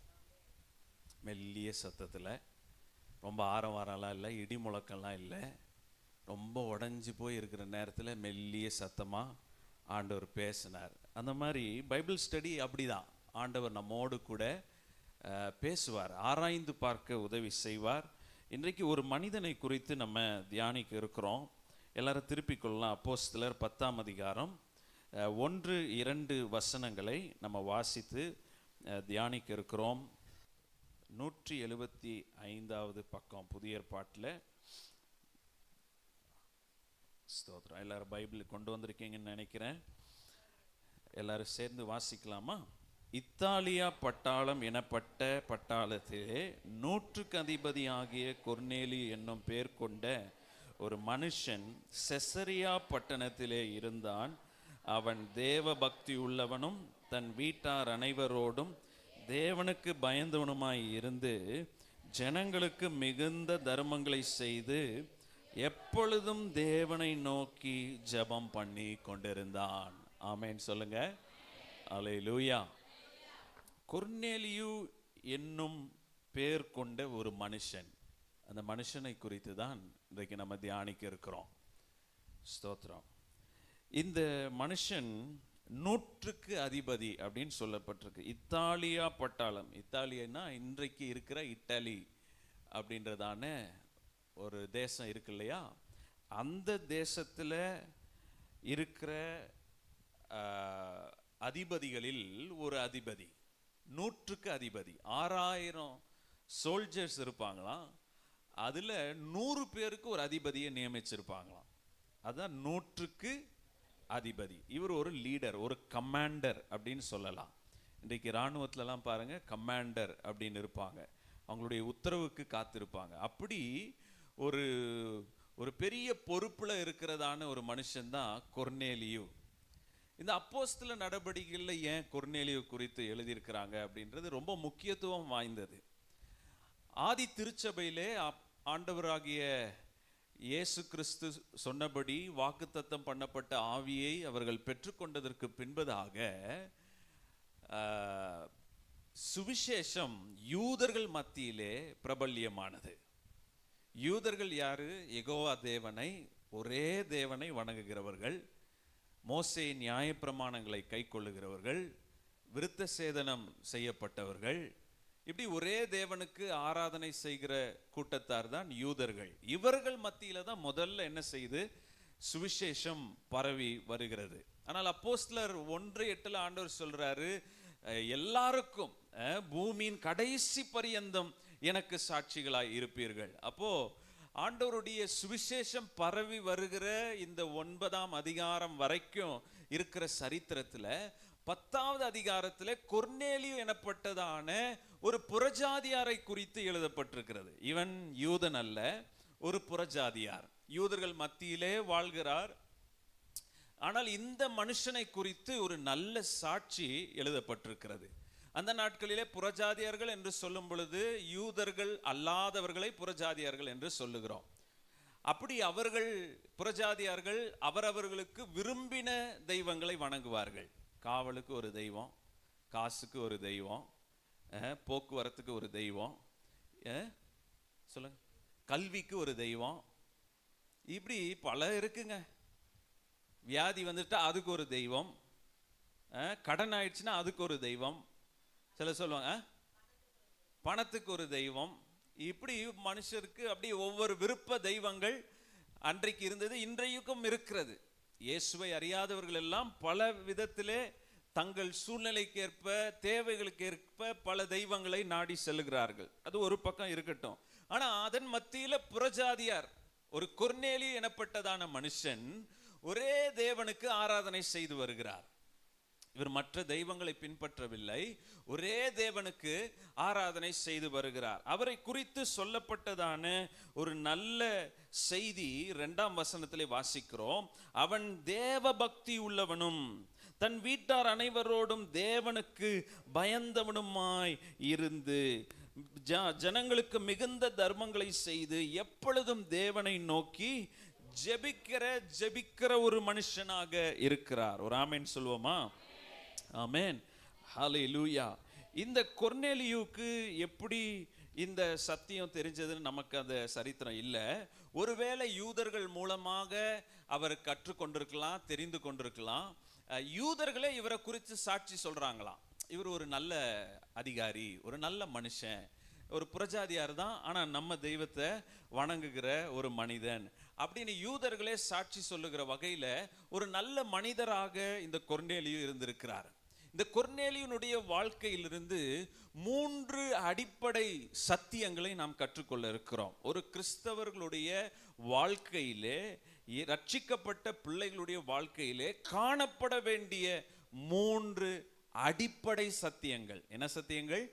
மெல்லிய சத்தத்தில். ரொம்ப ஆரவாரம்லாம் இல்லை, இடி முழக்கம்லாம் இல்லை. ரொம்ப உடஞ்சி போய் இருக்கிற நேரத்தில் மெல்லிய சத்தமாக ஆண்டவர் பேசினார். அந்த மாதிரி பைபிள் ஸ்டடி அப்படி தான். ஆண்டவர் நம்மோடு கூட பேசுவார், ஆராய்ந்து பார்க்க உதவி செய்வார். இன்றைக்கு ஒரு மனிதனை குறித்து நம்ம தியானிக்க இருக்கிறோம். எல்லாரும் திருப்பிக் கொள்ளலாம். அப்போஸ்தலர் 10ஆம் அதிகாரம் 1-2 வசனங்களை நம்ம வாசித்து தியானிக்க இருக்கிறோம். 175வது பக்கம் புதிய ஏற்பாட்டில். ஸ்தோத்திரம். எல்லாரும் பைபிள் கொண்டு வந்திருக்கீங்கன்னு நினைக்கிறேன். எல்லாரும் சேர்ந்து வாசிக்கலாமா? இத்தாலியா பட்டாளம் எனப்பட்ட பட்டாளத்திலே 100க்கு அதிபதியாகிய கொர்நேலி என்னும் பேர் கொண்ட ஒரு மனுஷன் செசரியா பட்டணத்திலே இருந்தான். அவன் தேவ பக்தி உள்ளவனும் தன் வீட்டார் அனைவரோடும் தேவனுக்கு பயந்தவனுமாய் இருந்து ஜனங்களுக்கு மிகுந்த தர்மங்களை செய்து எப்பொழுதும் தேவனை நோக்கி ஜெபம் பண்ணி கொண்டிருந்தான். ஆமென் சொல்லுங்க. அல்லேலூயா. கொர்நேலியு என்னும் பேர் கொண்ட ஒரு மனுஷன், அந்த மனுஷனை குறித்து தான் இன்றைக்கு நம்ம தியானிக்க இருக்கிறோம். ஸ்தோத்திரம். இந்த மனுஷன் 100க்கு அதிபதி அப்படின்னு சொல்லப்பட்டிருக்கு. இத்தாலியா பட்டாளம், இத்தாலியன்னா இன்றைக்கு இருக்கிற இத்தாலி அப்படின்றதான ஒரு தேசம் இருக்கு இல்லையா, அந்த தேசத்தில் இருக்கிற அதிபதிகளில் ஒரு அதிபதி, 100க்கு அதிபதி. 6000 சோல்ஜர்ஸ் இருப்பாங்களாம், அதில் 100 பேருக்கு ஒரு அதிபதியை நியமிச்சிருப்பாங்களாம். அதுதான் 100க்கு அதிபதி. இவர் ஒரு லீடர், ஒரு கமாண்டர் அப்படின்னு சொல்லலாம். இன்றைக்கு இராணுவத்திலலாம் பாருங்க, கமாண்டர் அப்படின்னு இருப்பாங்க, அவங்களுடைய உத்தரவுக்கு காத்திருப்பாங்க. அப்படி ஒரு ஒரு பெரிய பொறுப்புல இருக்கிறதான ஒரு மனுஷன்தான் கொர்நேலியு. இந்த அப்போஸ்தல நடவடிக்கைகளில் ஏன் கொர்நேலியு குறித்து எழுதியிருக்கிறாங்க அப்படின்றது ரொம்ப முக்கியத்துவம் வாய்ந்தது. ஆதி திருச்சபையிலே ஆண்டவராகிய இயேசு கிறிஸ்து சொன்னபடி வாக்குத்தத்தம் பண்ணப்பட்ட ஆவியை அவர்கள் பெற்றுக்கொண்டதற்கு பின்பதாக சுவிசேஷம் யூதர்கள் மத்தியிலே பிரபல்யமானது. யூதர்கள் யாரு? யெகோவா தேவனை, ஒரே தேவனை வணங்குகிறவர்கள், மோசே நியாயப்பிரமாணங்களை கை கொள்ளுகிறவர்கள், விருத்த சேதனம் செய்யப்பட்டவர்கள், இப்படி ஒரே தேவனுக்கு ஆராதனை செய்கிற கூட்டத்தார் தான் யூதர்கள். இவர்கள் மத்தியில தான் முதல்ல என்ன செய்து சுவிசேஷம் பரவி வருகிறது. ஆனால் அப்போஸ்தலர் 1:8 ஆண்டவர் சொல்றாரு, எல்லாருக்கும் பூமியின் கடைசி பரியந்தம் எனக்கு சாட்சிகளாய் இருப்பீர்கள். அப்போ ஆண்டவருடைய சுவிசேஷம் பரவி வருகிற இந்த 9ஆம் அதிகாரம் வரைக்கும் இருக்கிற சரித்திரத்துல 10வது அதிகாரத்துல கொர்நேலியு எனப்பட்டதான ஒரு புறஜாதியாரை குறித்து எழுதப்பட்டிருக்கிறது. இவன் யூதன் அல்ல, ஒரு புறஜாதியார், யூதர்கள் மத்தியிலே வாழ்கிறார். ஆனால் இந்த மனுஷனை குறித்து ஒரு நல்ல சாட்சி எழுதப்பட்டிருக்கிறது. அந்த நாட்களிலே புறஜாதியார்கள் என்று சொல்லும் பொழுது யூதர்கள் அல்லாதவர்களை புறஜாதியார்கள் என்று சொல்லுகிறோம். அப்படி அவர்கள் புறஜாதியார்கள் அவரவர்களுக்கு விரும்பின தெய்வங்களை வணங்குவார்கள். காவலுக்கு ஒரு தெய்வம், காசுக்கு ஒரு தெய்வம், போக்குவரத்துக்கு ஒரு தெய்வம், சொல்லுங்க, கல்விக்கு ஒரு தெய்வம், இப்படி பல இருக்குங்க. வியாதி வந்துட்டா அதுக்கு ஒரு தெய்வம், கடன் ஆயிடுச்சுன்னா அதுக்கு ஒரு தெய்வம், சில சொல்லுவாங்க பணத்துக்கு ஒரு தெய்வம். இப்படி மனுஷருக்கு அப்படி ஒவ்வொரு விருப்ப தெய்வங்கள் அன்றைக்கு இருந்தது, இன்றைக்கும் இருக்கிறது. இயேசுவை அறியாதவர்கள் எல்லாம் பல விதத்திலே தங்கள் சூழ்நிலைக்கு ஏற்ப, தேவைகளுக்கு ஏற்ப பல தெய்வங்களை நாடி செல்கிறார்கள். அது ஒரு பக்கம் இருக்கட்டும். ஆனா அதன் மத்தியில புறஜாதியார் ஒரு கொர்நேலியு எனப்பட்டதான மனுஷன் ஒரே தேவனுக்கு ஆராதனை செய்து வருகிறார். இவர் மற்ற தெய்வங்களை பின்பற்றவில்லை, ஒரே தேவனுக்கு ஆராதனை செய்து வருகிறார். அவரை குறித்து சொல்லப்பட்டதான ஒரு நல்ல செய்தி 2ஆம் வசனத்திலே வாசிக்கிறோம். அவன் தேவ பக்தி உள்ளவனும் தன் வீட்டார் அனைவரோடும் தேவனுக்கு பயந்தவனுமாய் இருந்து ஜனங்களுக்கு மிகுந்த தர்மங்களை செய்து எப்பொழுதும் தேவனை நோக்கி ஜெபிக்கிற ஒரு மனுஷனாக இருக்கிறார். ஒரு ஆமென் சொல்லுவோமா? ஆமென், ஹல்லேலூயா. இந்த கொர்நேலியுக்கு எப்படி இந்த சத்தியம் தெரிஞ்சதுன்னு நமக்கு அந்த சரித்திரம் இல்லை. ஒருவேளை யூதர்கள் மூலமாக அவர் கற்றுக்கொண்டிருக்கலாம், தெரிந்து கொண்டிருக்கலாம். யூதர்களே இவரை குறித்து சாட்சி சொல்றாங்களாம், இவர் ஒரு நல்ல அதிகாரி, ஒரு நல்ல மனுஷன், ஒரு புறஜாதியார் தான், ஆனா நம்ம தெய்வத்தை வணங்குகிற ஒரு மனிதன் அப்படின்னு யூதர்களே சாட்சி சொல்லுகிற வகையில ஒரு நல்ல மனிதராக இந்த கொர்நேலியு இருந்திருக்கிறார். இந்த கொர்நேலியுனுடைய வாழ்க்கையிலிருந்து 3 அடிப்படை சத்தியங்களை நாம் கற்றுக்கொள்ள இருக்கிறோம். ஒரு கிறிஸ்தவர்களுடைய வாழ்க்கையிலே, ரட்சிக்கப்பட்ட பிள்ளைகளுடைய வாழ்க்கையிலே காணப்பட வேண்டிய 3 அடிப்படை சத்தியங்கள். என்ன சத்தியங்கள்?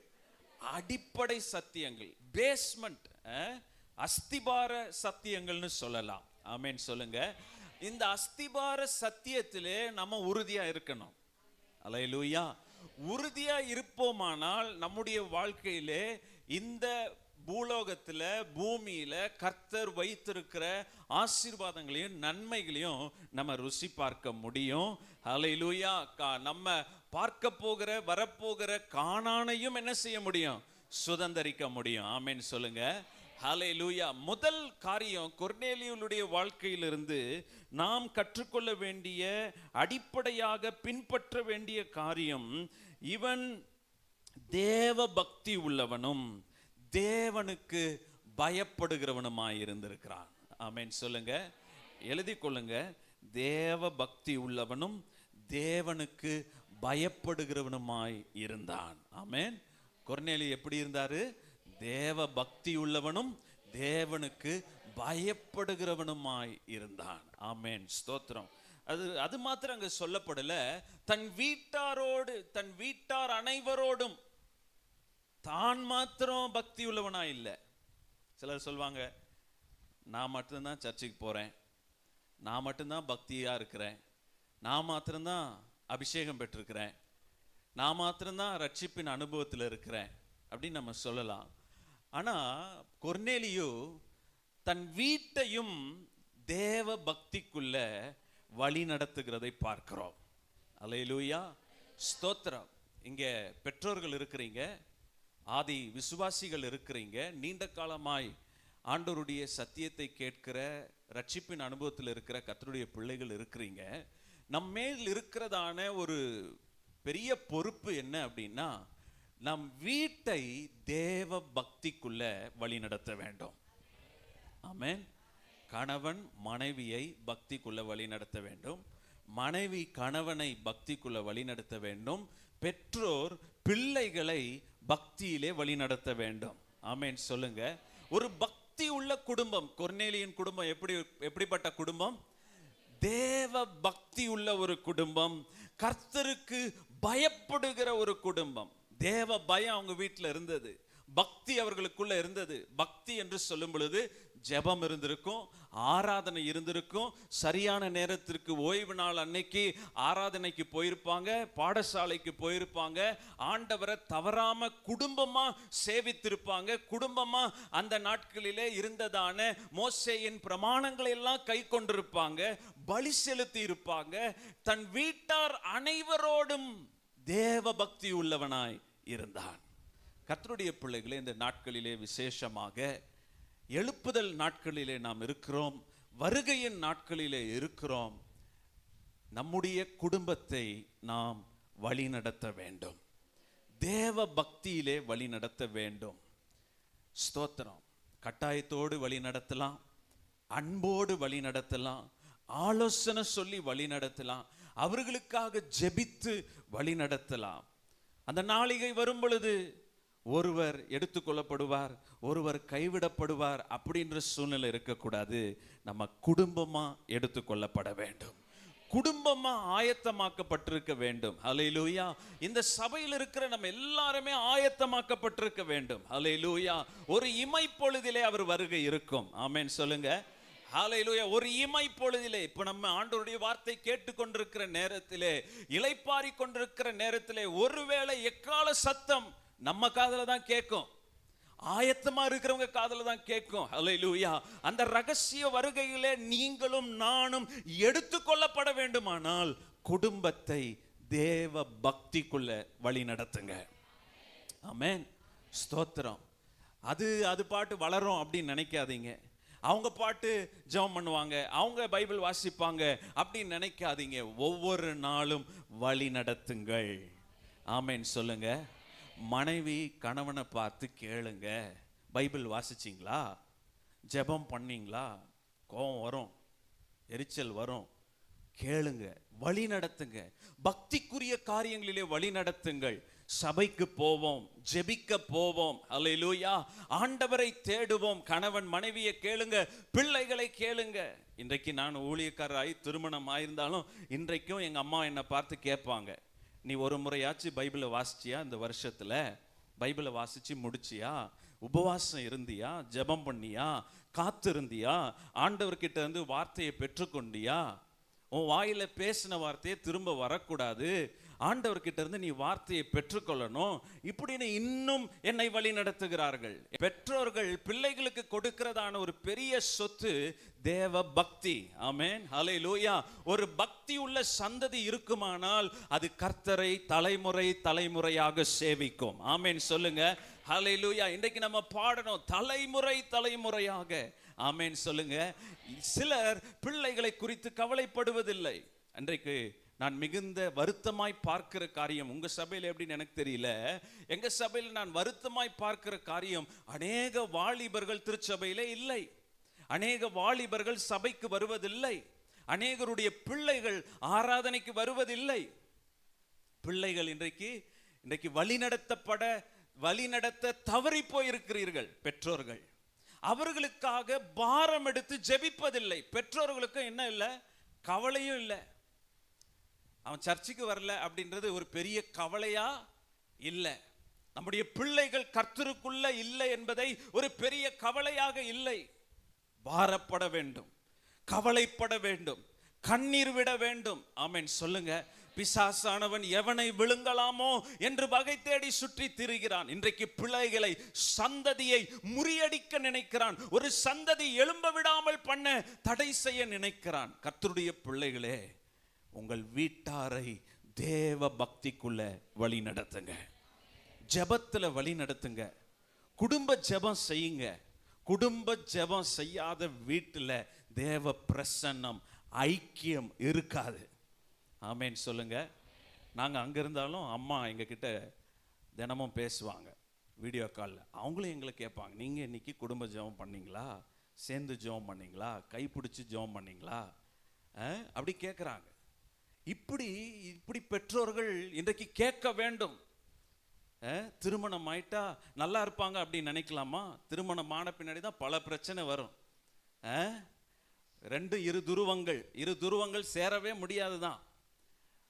அடிப்படை சத்தியங்கள், பேஸ்மெண்ட், அஸ்திபார சத்தியங்கள்னு சொல்லலாம். ஆமென் சொல்லுங்க. இந்த அஸ்திபார சத்தியத்திலே நம்ம உறுதியா இருக்கணும். அல்லேலூயா. உறுதியா இருப்போமானால் நம்முடைய வாழ்க்கையிலே இந்த பூலோகத்துல பூமியில கர்த்தர் வைத்திருக்கிற ஆசீர்வாதங்களையும் நன்மைகளையும் நம்ம ருசி பார்க்க முடியும். ஹல்லேலூயா. நம்ம பார்க்க போகிற வரப்போகிற கானானையும் என்ன செய்ய முடியும்? சுதந்தரிக்க முடியும். ஆமென் சொல்லுங்க. ஹல்லேலூயா. முதல் காரியம் கொர்நேலியுடைய வாழ்க்கையிலிருந்து நாம் கற்றுக்கொள்ள வேண்டிய, அடிப்படையாக பின்பற்ற வேண்டிய காரியம், இவன் தேவ பக்தி உள்ளவனும் தேவனுக்கு பயப்படுகிறவனுமாய் இருந்திருக்கிறான். ஆமென் சொல்லுங்க. எழுதி கொள்ளுங்க. தேவ பக்தி உள்ளவனும் தேவனுக்கு பயப்படுகிறவனுமாய் இருந்தான். ஆமென். கொர்நேலி எப்படி இருந்தாரு? தேவ பக்தி உள்ளவனும் தேவனுக்கு பயப்படுகிறவனுமாய் இருந்தான். ஆமென் ஸ்தோத்திரம். அது மாத்திரம் அங்க சொல்லப்படல, தன் வீட்டாரோடு, தன் வீட்டார் அனைவரோடும் தான் மாத்திரம் பக்தி உள்ளவனா இல்லை. சிலர் சொல்வாங்க, நான் மட்டும்தான் சர்ச்சுக்கு போறேன், நான் மட்டும்தான் பக்தியா இருக்கிறேன், நான் மாத்திரம்தான் அபிஷேகம் பெற்றிருக்கிறேன், நான் மாத்திரம்தான் ரட்சிப்பின் அனுபவத்தில் இருக்கிறேன் அப்படின்னு நம்ம சொல்லலாம். ஆனா கொர்நேலியு தன் வீட்டையும் தேவ பக்திக்குள்ள வழி நடத்துகிறதை பார்க்கிறோம். அல்லேலூயா ஸ்தோத்திரம். இங்க பெற்றோர்கள் இருக்கிறீங்க, ஆதி விசுவாசிகள் இருக்கிறீங்க, நீண்ட காலமாய் ஆண்டவருடைய சத்தியத்தை கேட்கிற, ரட்சிப்பின் அனுபவத்தில் இருக்கிற கர்த்தருடைய பிள்ளைகள் இருக்கிறீங்க. நம்மேல் இருக்கிறதான ஒரு பெரிய பொறுப்பு என்ன அப்படின்னா, நம் வீட்டை தேவ பக்திக்குள்ள வழி நடத்த வேண்டும். ஆமென். கணவன் மனைவியை பக்திக்குள்ள வழி நடத்த வேண்டும், மனைவி கணவனை பக்திக்குள்ள வழி நடத்த வேண்டும், பெற்றோர் பிள்ளைகளை பக்தியிலே வழி நடத்த வேண்டும். ஆமென் சொல்லுங்க. ஒரு பக்தி உள்ள குடும்பம், கொர்நேலியின் குடும்பம் எப்படிப்பட்ட குடும்பம்? தேவ பக்தி உள்ள ஒரு குடும்பம், கர்த்தருக்கு பயப்படுகிற ஒரு குடும்பம். தேவ பயம் அவங்க வீட்டில் இருந்தது, பக்தி அவர்களுக்குள்ள இருந்தது. பக்தி என்று சொல்லும் பொழுது ஜெபம் இருந்திருக்கும், ஆராதனை இருந்திருக்கும், சரியான நேரத்திற்கு ஓய்வு நாள் அன்னைக்கு ஆராதனைக்கு போயிருப்பாங்க, பாடசாலைக்கு போயிருப்பாங்க, ஆண்டவரை தவறாம குடும்பமா சேவித்திருப்பாங்க, குடும்பமா அந்த நாட்களிலே இருந்ததான மோசேயின் பிரமாணங்களை எல்லாம் கை கொண்டிருப்பாங்க, பலி செலுத்தி இருப்பாங்க. தன் வீட்டார் அனைவரோடும் தேவ பக்தி உள்ளவனாய் இருந்தான். கர்த்தருடைய பிள்ளைகளே, இந்த நாட்களிலே விசேஷமாக எழுப்புதல் நாட்களிலே நாம் இருக்கிறோம், வருகையின் நாட்களிலே இருக்கிறோம். நம்முடைய குடும்பத்தை நாம் வழி நடத்த வேண்டும், தேவ பக்தியிலே வழி நடத்த வேண்டும். ஸ்தோத்திரம். கட்டாயத்தோடு வழி நடத்தலாம், அன்போடு வழி நடத்தலாம், ஆலோசனை சொல்லி வழி நடத்தலாம், அவர்களுக்காக ஜெபித்து வழி நடத்தலாம். அந்த நாளிகை வரும் பொழுது ஒருவர் எடுத்துக்கொள்ளப்படுவார், ஒருவர் கைவிடப்படுவார் அப்படின்ற சூழ்நிலை இருக்கக்கூடாது. நம்ம குடும்பமா எடுத்துக்கொள்ளப்பட வேண்டும், குடும்பமா ஆயத்தமாக்கப்பட்டிருக்க வேண்டும். ஹல்லேலூயா. இந்த சபையில் இருக்கிற நம்ம எல்லாருமே ஆயத்தமாக்கப்பட்டிருக்க வேண்டும். ஹல்லேலூயா. ஒரு இமைப்பொழுதிலே அவர் வருகை இருக்கும். ஆமென் சொல்லுங்க. ஹல்லேலூயா. ஒரு இமை பொழுதிலே, இப்ப நம்ம ஆண்டவருடைய வார்த்தை கேட்டுக்கொண்டிருக்கிற நேரத்திலே, இளைப்பாரி கொண்டிருக்கிற நேரத்திலே, ஒருவேளை எக்கால சத்தம் நம்ம காதுல தான் கேட்கும், ஆயத்தமா இருக்கிறவங்க காதுல தான் கேட்கும். ஹல்லேலூயா. அந்த ரகசிய வருகையிலே நீங்களும் நானும் எடுத்துக்கொள்ளப்பட வேண்டுமானால் குடும்பத்தை தேவ பக்திக்குள்ள வழி நடத்துங்க. ஆமென் ஸ்தோத்திரம். அது பாட்டு வளரும் அப்படின்னு நினைக்காதீங்க, அவங்க பாட்டு ஜெபம் பண்ணுவாங்க, அவங்க பைபிள் வாசிப்பாங்க அப்படின்னு நினைக்காதீங்க. ஒவ்வொரு நாளும் வழி நடத்துங்கள். ஆமென் சொல்லுங்க. மனைவி கணவனை பார்த்து கேளுங்க, பைபிள் வாசிச்சிங்களா, ஜெபம் பண்ணீங்களா? கோபம் வரும், எரிச்சல் வரும், கேளுங்க, வழி நடத்துங்க, பக்திக்குரிய காரியங்களிலே வழி நடத்துங்கள். சபைக்கு போவோம், ஜெபிக்க போவோம். அல்லேலூயா. ஆண்டவரை தேடுவோம். கணவன் மனைவியை கேளுங்க, பிள்ளைகளை கேளுங்க. இன்றைக்கு நான் ஊழியக்காரராய் திருமணம் ஆயிருந்தாலும் இன்றைக்கும் எங்க அம்மா என்னை பார்த்து கேட்பாங்க, நீ ஒரு முறையாச்சும் பைபிளை வாசிச்சியா, இந்த வருஷத்துல பைபிளை வாசிச்சு முடிச்சியா, உபவாசம் இருந்தியா, ஜெபம் பண்ணியா, காத்து இருந்தியா, ஆண்டவர்கிட்ட இருந்து வார்த்தையை பெற்றுக்கொண்டியா, உன் வாயில பேசின வார்த்தையை திரும்ப வரக்கூடாது, ஆண்டவர்கிட்ட இருந்து நீ வார்த்தையை பெற்றுக்கொள்ளணும் இப்படின்னு இன்னும் என்னை வழி நடத்துகிறார்கள். பெற்றோர்கள் பிள்ளைகளுக்கு கொடுக்கிறதான ஒரு பெரிய சொத்து தேவ பக்தி. ஆமென், ஹல்லேலூயா. ஒரு பக்தி உள்ள சந்ததி இருக்குமானால் அது கர்த்தரை தலைமுறை தலைமுறையாக சேவிக்கும். ஆமென் சொல்லுங்க, ஹல்லேலூயா. இன்றைக்கு நம்ம பாடணும் தலைமுறை தலைமுறையாக. ஆமென் சொல்லுங்க. சிலர் பிள்ளைகளை குறித்து கவலைப்படுவதில்லை. அன்றைக்கு நான் மிகுந்த வருத்தமாய் பார்க்கிற காரியம், உங்க சபையில் எப்படின்னு எனக்கு தெரியல, எங்க சபையில் நான் வருத்தமாய் பார்க்கிற காரியம், அநேக வாலிபர்கள் திருச்சபையிலே இல்லை, அநேக வாலிபர்கள் சபைக்கு வருவதில்லை, அநேகருடைய பிள்ளைகள் ஆராதனைக்கு வருவதில்லை. பிள்ளைகள் இன்றைக்கு வழிநடத்த தவறி போயிருக்கிறீர்கள். பெற்றோர்கள் அவர்களுக்காக பாரம் எடுத்து ஜெபிப்பதில்லை. பெற்றோர்களுக்கும் என்ன இல்லை, கவலையும் இல்லை. அவன் சர்ச்சுக்கு வரல அப்படின்றது ஒரு பெரிய கவலையா இல்லை. நம்முடைய பிள்ளைகள் கர்த்தருக்குள்ள இல்லை என்பதை ஒரு பெரிய கவலையாக இல்லை. பாரப்பட வேண்டும், கவலைப்பட வேண்டும், கண்ணீர் விட வேண்டும். ஆமென் சொல்லுங்க. பிசாசானவன் எவனை விழுங்கலாமோ என்று வகை தேடி சுற்றி திரிகிறான். இன்றைக்கு பிள்ளைகளை, சந்ததியை முறியடிக்க நினைக்கிறான். ஒரு சந்ததி எழும்ப விடாமல் பண்ண தடை செய்ய நினைக்கிறான். கர்த்தருடைய பிள்ளைகளே, உங்கள் வீட்டாரை தேவ பக்திக்குள்ள வழி நடத்துங்க, ஜெபத்துல வழி நடத்துங்க, குடும்ப ஜெபம் செய்யுங்க. குடும்ப ஜெபம் செய்யாத வீட்டுல தேவ பிரசன்னம், ஐக்கியம் இருக்காது. ஆமென் சொல்லுங்க. நாங்கள் அங்கே இருந்தாலும் அம்மா எங்ககிட்ட தினமும் பேசுவாங்க வீடியோ காலில். அவங்களும் எங்களை கேட்பாங்க, நீங்கள் இன்னைக்கு குடும்ப ஜெபம் பண்ணீங்களா, சேர்ந்து ஜெபம் பண்ணீங்களா, கைப்பிடிச்சி ஜெபம் பண்ணீங்களா, அப்படி கேட்குறாங்க. இப்படி பெற்றோர்கள் இன்றைக்கு கேட்க வேண்டும். திருமணம் ஆயிட்டா நல்லா இருப்பாங்க அப்படின்னு நினைக்கலாமா? திருமணம் ஆன பின்னாடி தான் பல பிரச்சனை வரும். இரு துருவங்கள் சேரவே முடியாதுதான்.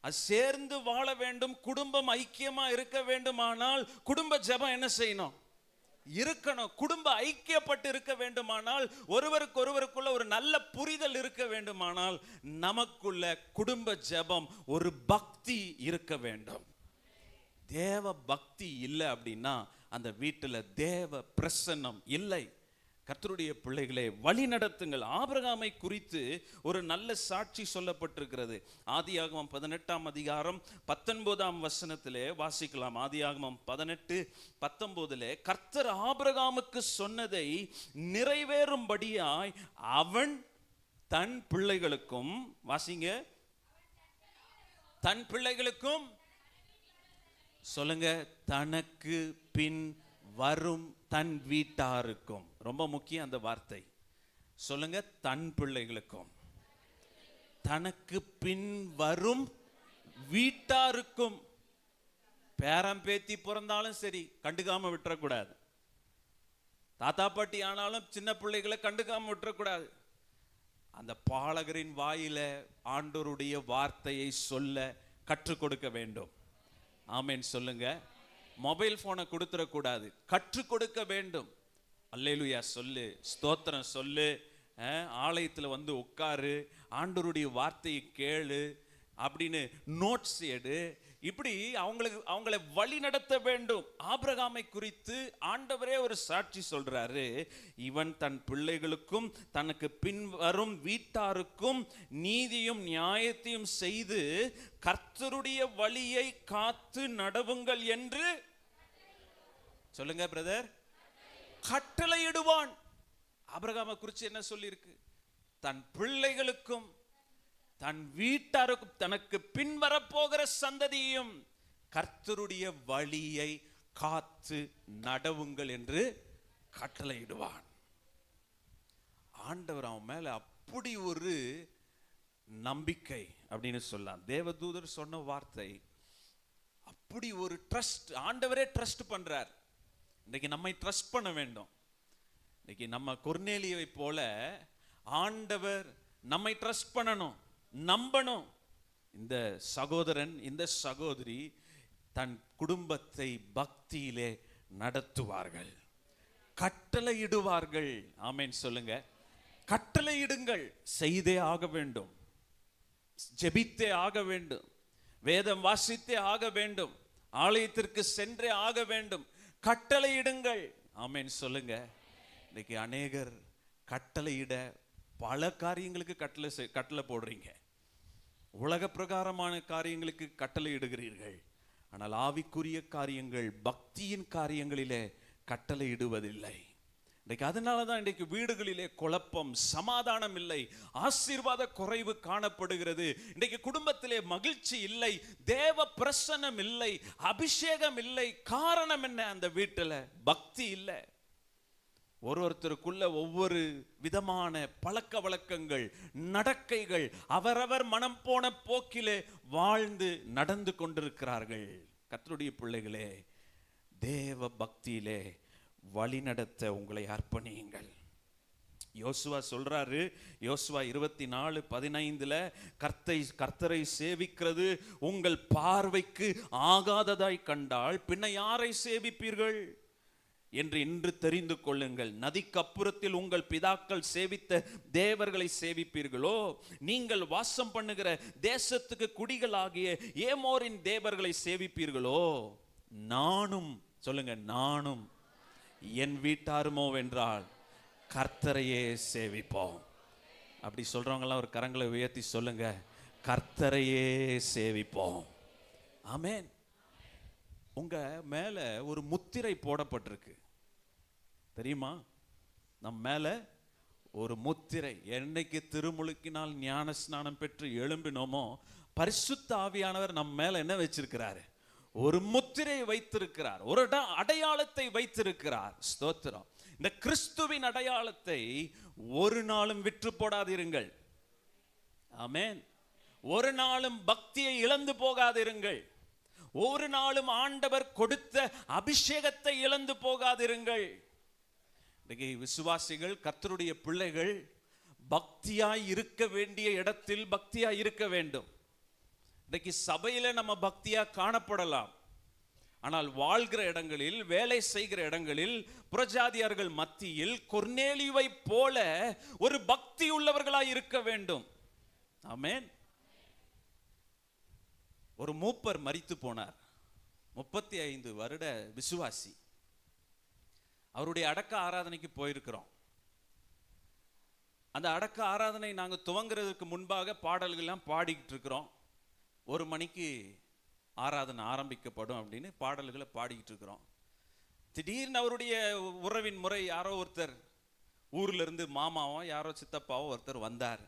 அது சேர்ந்து வாழ வேண்டும், குடும்பம் ஐக்கியமா இருக்க வேண்டுமானால் குடும்ப ஜெபம் என்ன செய்யணும், இருக்கணும். குடும்ப ஐக்கியப்பட்டு இருக்க வேண்டுமானால், ஒருவருக்குள்ள ஒரு நல்ல புரிதல் இருக்க வேண்டுமானால், நமக்குள்ள குடும்ப ஜெபம், ஒரு பக்தி இருக்க வேண்டும். தேவ பக்தி இல்லை அப்படின்னா அந்த வீட்டில் தேவ பிரசன்னம் இல்லை. கர்த்தருடைய பிள்ளைகளே, வழி நடத்துங்கள். ஆபிரகாமை குறித்து ஒரு நல்ல சாட்சி சொல்லப்பட்டிருக்கிறது. ஆதியாகமம் 18ஆம் அதிகாரம் 19ஆம் வசனத்திலே வாசிக்கலாம். ஆதியாகமம் 18:19 கர்த்தர் ஆபிரகாமுக்கு சொன்னதை நிறைவேறும்படியாய் அவன் தன் பிள்ளைகளுக்கும், வாசிங்க, தன் பிள்ளைகளுக்கும் சொல்லுங்க, தனக்கு பின் வரும் தன் வீட்டாருக்கும். ரொம்ப முக்கியம் அந்த வார்த்தை. சொல்லுங்க, தன் பிள்ளைகளுக்கும், தனக்கு பின் வரும் வீட்டாருக்கும். பேரம் பேத்தி பிறந்தாலும் சரி கண்டுக்காம விட்டுறக்கூடாது. தாத்தா பாட்டி ஆனாலும் சின்ன பிள்ளைகளை கண்டுக்காம விட்டுறக்கூடாது. அந்த பாலகரின் வாயில ஆண்டவருடைய வார்த்தையை சொல்ல கற்றுக் கொடுக்க வேண்டும். ஆமென் சொல்லுங்க. மொபைல் போனை கொடுத்துடக்கூடாது, கற்றுக் கொடுக்க வேண்டும். அல்லேலூயா சொல்லு, ஸ்தோத்திரம் சொல்லு, ஆலயத்தில் வந்து உட்காரு, ஆண்டவருடைய வார்த்தையை கேளு அப்படின்னு நோட்ஸ் எடு. இப்படி அவங்களை வழி நடத்த வேண்டும். ஆபிரகாமை குறித்து ஆண்டவரே ஒரு சாட்சி சொல்றாரு. இவன் தன் பிள்ளைகளுக்கும் தனக்கு பின்வரும் வீட்டாருக்கும் நீதியும் நியாயத்தையும் செய்து கர்த்தருடைய வழியை காத்து நடவுங்கள் என்று சொல்லுங்க பிரதர், கட்டளையிடுவான். ஆபிரகாமை குறித்து என்ன சொல்லி இருக்கு? தன் பிள்ளைகளுக்கும் தன் வீட்டாருக்கும் தனக்கு பின்வரப்போகிற சந்ததியும் கர்த்தருடைய வழியை காத்து நடவுங்கள் என்று கட்டளையிடுவான். ஆண்டவர் அவன் மேல அப்படி ஒரு நம்பிக்கை அப்படின்னு சொல்லலாம். தேவதூதர் சொன்ன வார்த்தை, அப்படி ஒரு ட்ரஸ்ட். ஆண்டவரே ட்ரஸ்ட் பண்றார். இன்னைக்கு நம்மை ட்ரஸ்ட் பண்ண வேண்டும். இன்னைக்கு நம்ம கொர்நேலியை போல ஆண்டவர் நம்மை ட்ரஸ்ட் பண்ணணும், நம்பணும். இந்த சகோதரன், இந்த சகோதரி தன் குடும்பத்தை பக்தியிலே நடத்துவார்கள், கட்டளையிடுவார்கள். ஆமென் சொல்லுங்க. கட்டளையிடுங்கள், செய்தே ஆக வேண்டும், ஜெபித்தே ஆக வேண்டும். வேதம் வாசித்தே ஆக வேண்டும், ஆலயத்திற்கு சென்றே ஆக வேண்டும், கட்டளையிடுங்கள். ஆமென் சொல்லுங்க. இன்னைக்கு அநேகர் கட்டளையிட பல காரியங்களுக்கு கட்டளை போடுறீங்க, உலக பிரகாரமான காரியங்களுக்கு கட்டளை இடுகிறீர்கள். ஆனால் ஆவிக்குரிய காரியங்கள், பக்தியின் காரியங்களிலே கட்டளை இடுவதில்லை. இன்றைக்கு அதனால தான் இன்றைக்கு வீடுகளிலே குழப்பம், சமாதானம் இல்லை, ஆசீர்வாத குறைவு காணப்படுகிறது. இன்றைக்கு குடும்பத்திலே மகிழ்ச்சி இல்லை, தேவ பிரசன்னம் இல்லை, அபிஷேகம் இல்லை. காரணம் என்ன? அந்த வீட்டில் பக்தி இல்லை. ஒருத்தருக்குள்ள ஒவ்வொரு விதமான பழக்க வழக்கங்கள், நடக்கைகள், அவரவர் மனம் போன போக்கிலே வாழ்ந்து நடந்து கொண்டிருக்கிறார்கள். கர்த்தருடைய பிள்ளைகளே, தேவ பக்தியிலே வழிநடத்த உங்களை அர்ப்பணியுங்கள். யோசுவா சொல்றாரு, யோசுவா 24:15 கர்த்தரை சேவிக்கிறது உங்கள் பார்வைக்கு ஆகாததாய் கண்டால் பின்ன யாரை சேவிப்பீர்கள் என்று இன்று தெரிந்து கொள்ளுங்கள். நதிக்கு அப்புறத்தில் உங்கள் பிதாக்கள் சேவித்த தேவர்களை சேவிப்பீர்களோ, நீங்கள் வாசம் பண்ணுகிற தேசத்துக்கு குடிகளாகிய ஏமோரின் தேவர்களை சேவிப்பீர்களோ, நானும் சொல்லுங்க, நானும் என் வீட்டாருமோ வென்றால் கர்த்தரையே சேவிப்போம். அப்படி சொல்றவங்களாம் ஒரு கரங்களை உயர்த்தி சொல்லுங்க, கர்த்தரையே சேவிப்போம். ஆமென். உங்க மேல ஒரு முத்திரை போடப்பட்டிருக்கு தெரியுமா? நம் மேல ஒரு முத்திரை. என்னைக்கு திருமுழுக்கினால் ஞான ஸ்நானம் பெற்று எழும்பினோமோ, பரிசுத்த ஆவியானவர் நம் மேல என்ன வச்சிருக்கிறாரு? ஒரு முத்திரை வைத்திருக்கிறார், ஒரு அடையாளத்தை வைத்திருக்கிறார். ஸ்தோத்திரம். இந்த கிறிஸ்துவின் அடையாளத்தை ஒரு நாளும் விற்று போடாதிருங்கள். ஆமென். ஒரு நாளும் பக்தியை இழந்து போகாதிருங்கள். ஒரு நாளும் ஆண்டவர் கொடுத்த அபிஷேகத்தை இழந்து போகாதிருங்கள். இன்னைக்கு விசுவாசிகள், கர்த்தருடைய பிள்ளைகள் பக்தியாய் இருக்க வேண்டிய இடத்தில் பக்தியாய் இருக்க வேண்டும். இன்னைக்கு சபையில நம்ம பக்தியா காணப்படலாம், ஆனால் வாழ்கிற இடங்களில், வேலை செய்கிற இடங்களில், புறஜாதியார்கள் மத்தியில் கொர்நேலியுவை போல ஒரு பக்தி உள்ளவர்களாய் இருக்க வேண்டும். ஆமென். ஒரு மூப்பர் மரித்து போனார், 35 வருட விசுவாசி. அவருடைய அடக்க ஆராதனைக்கு போயிருக்கிறோம். அந்த அடக்க ஆராதனை நாங்கள் துவங்குறதுக்கு முன்பாக பாடல்கள்லாம் பாடிக்கிட்டு இருக்கிறோம். 1 மணிக்கு ஆராதனை ஆரம்பிக்கப்படும் அப்படின்னு பாடல்களை பாடிக்கிட்டு இருக்கிறோம். திடீர்னு அவருடைய உறவின் முறை யாரோ ஒருத்தர், ஊர்ல இருந்து மாமாவோ யாரோ சித்தப்பாவோ ஒருத்தர் வந்தார்.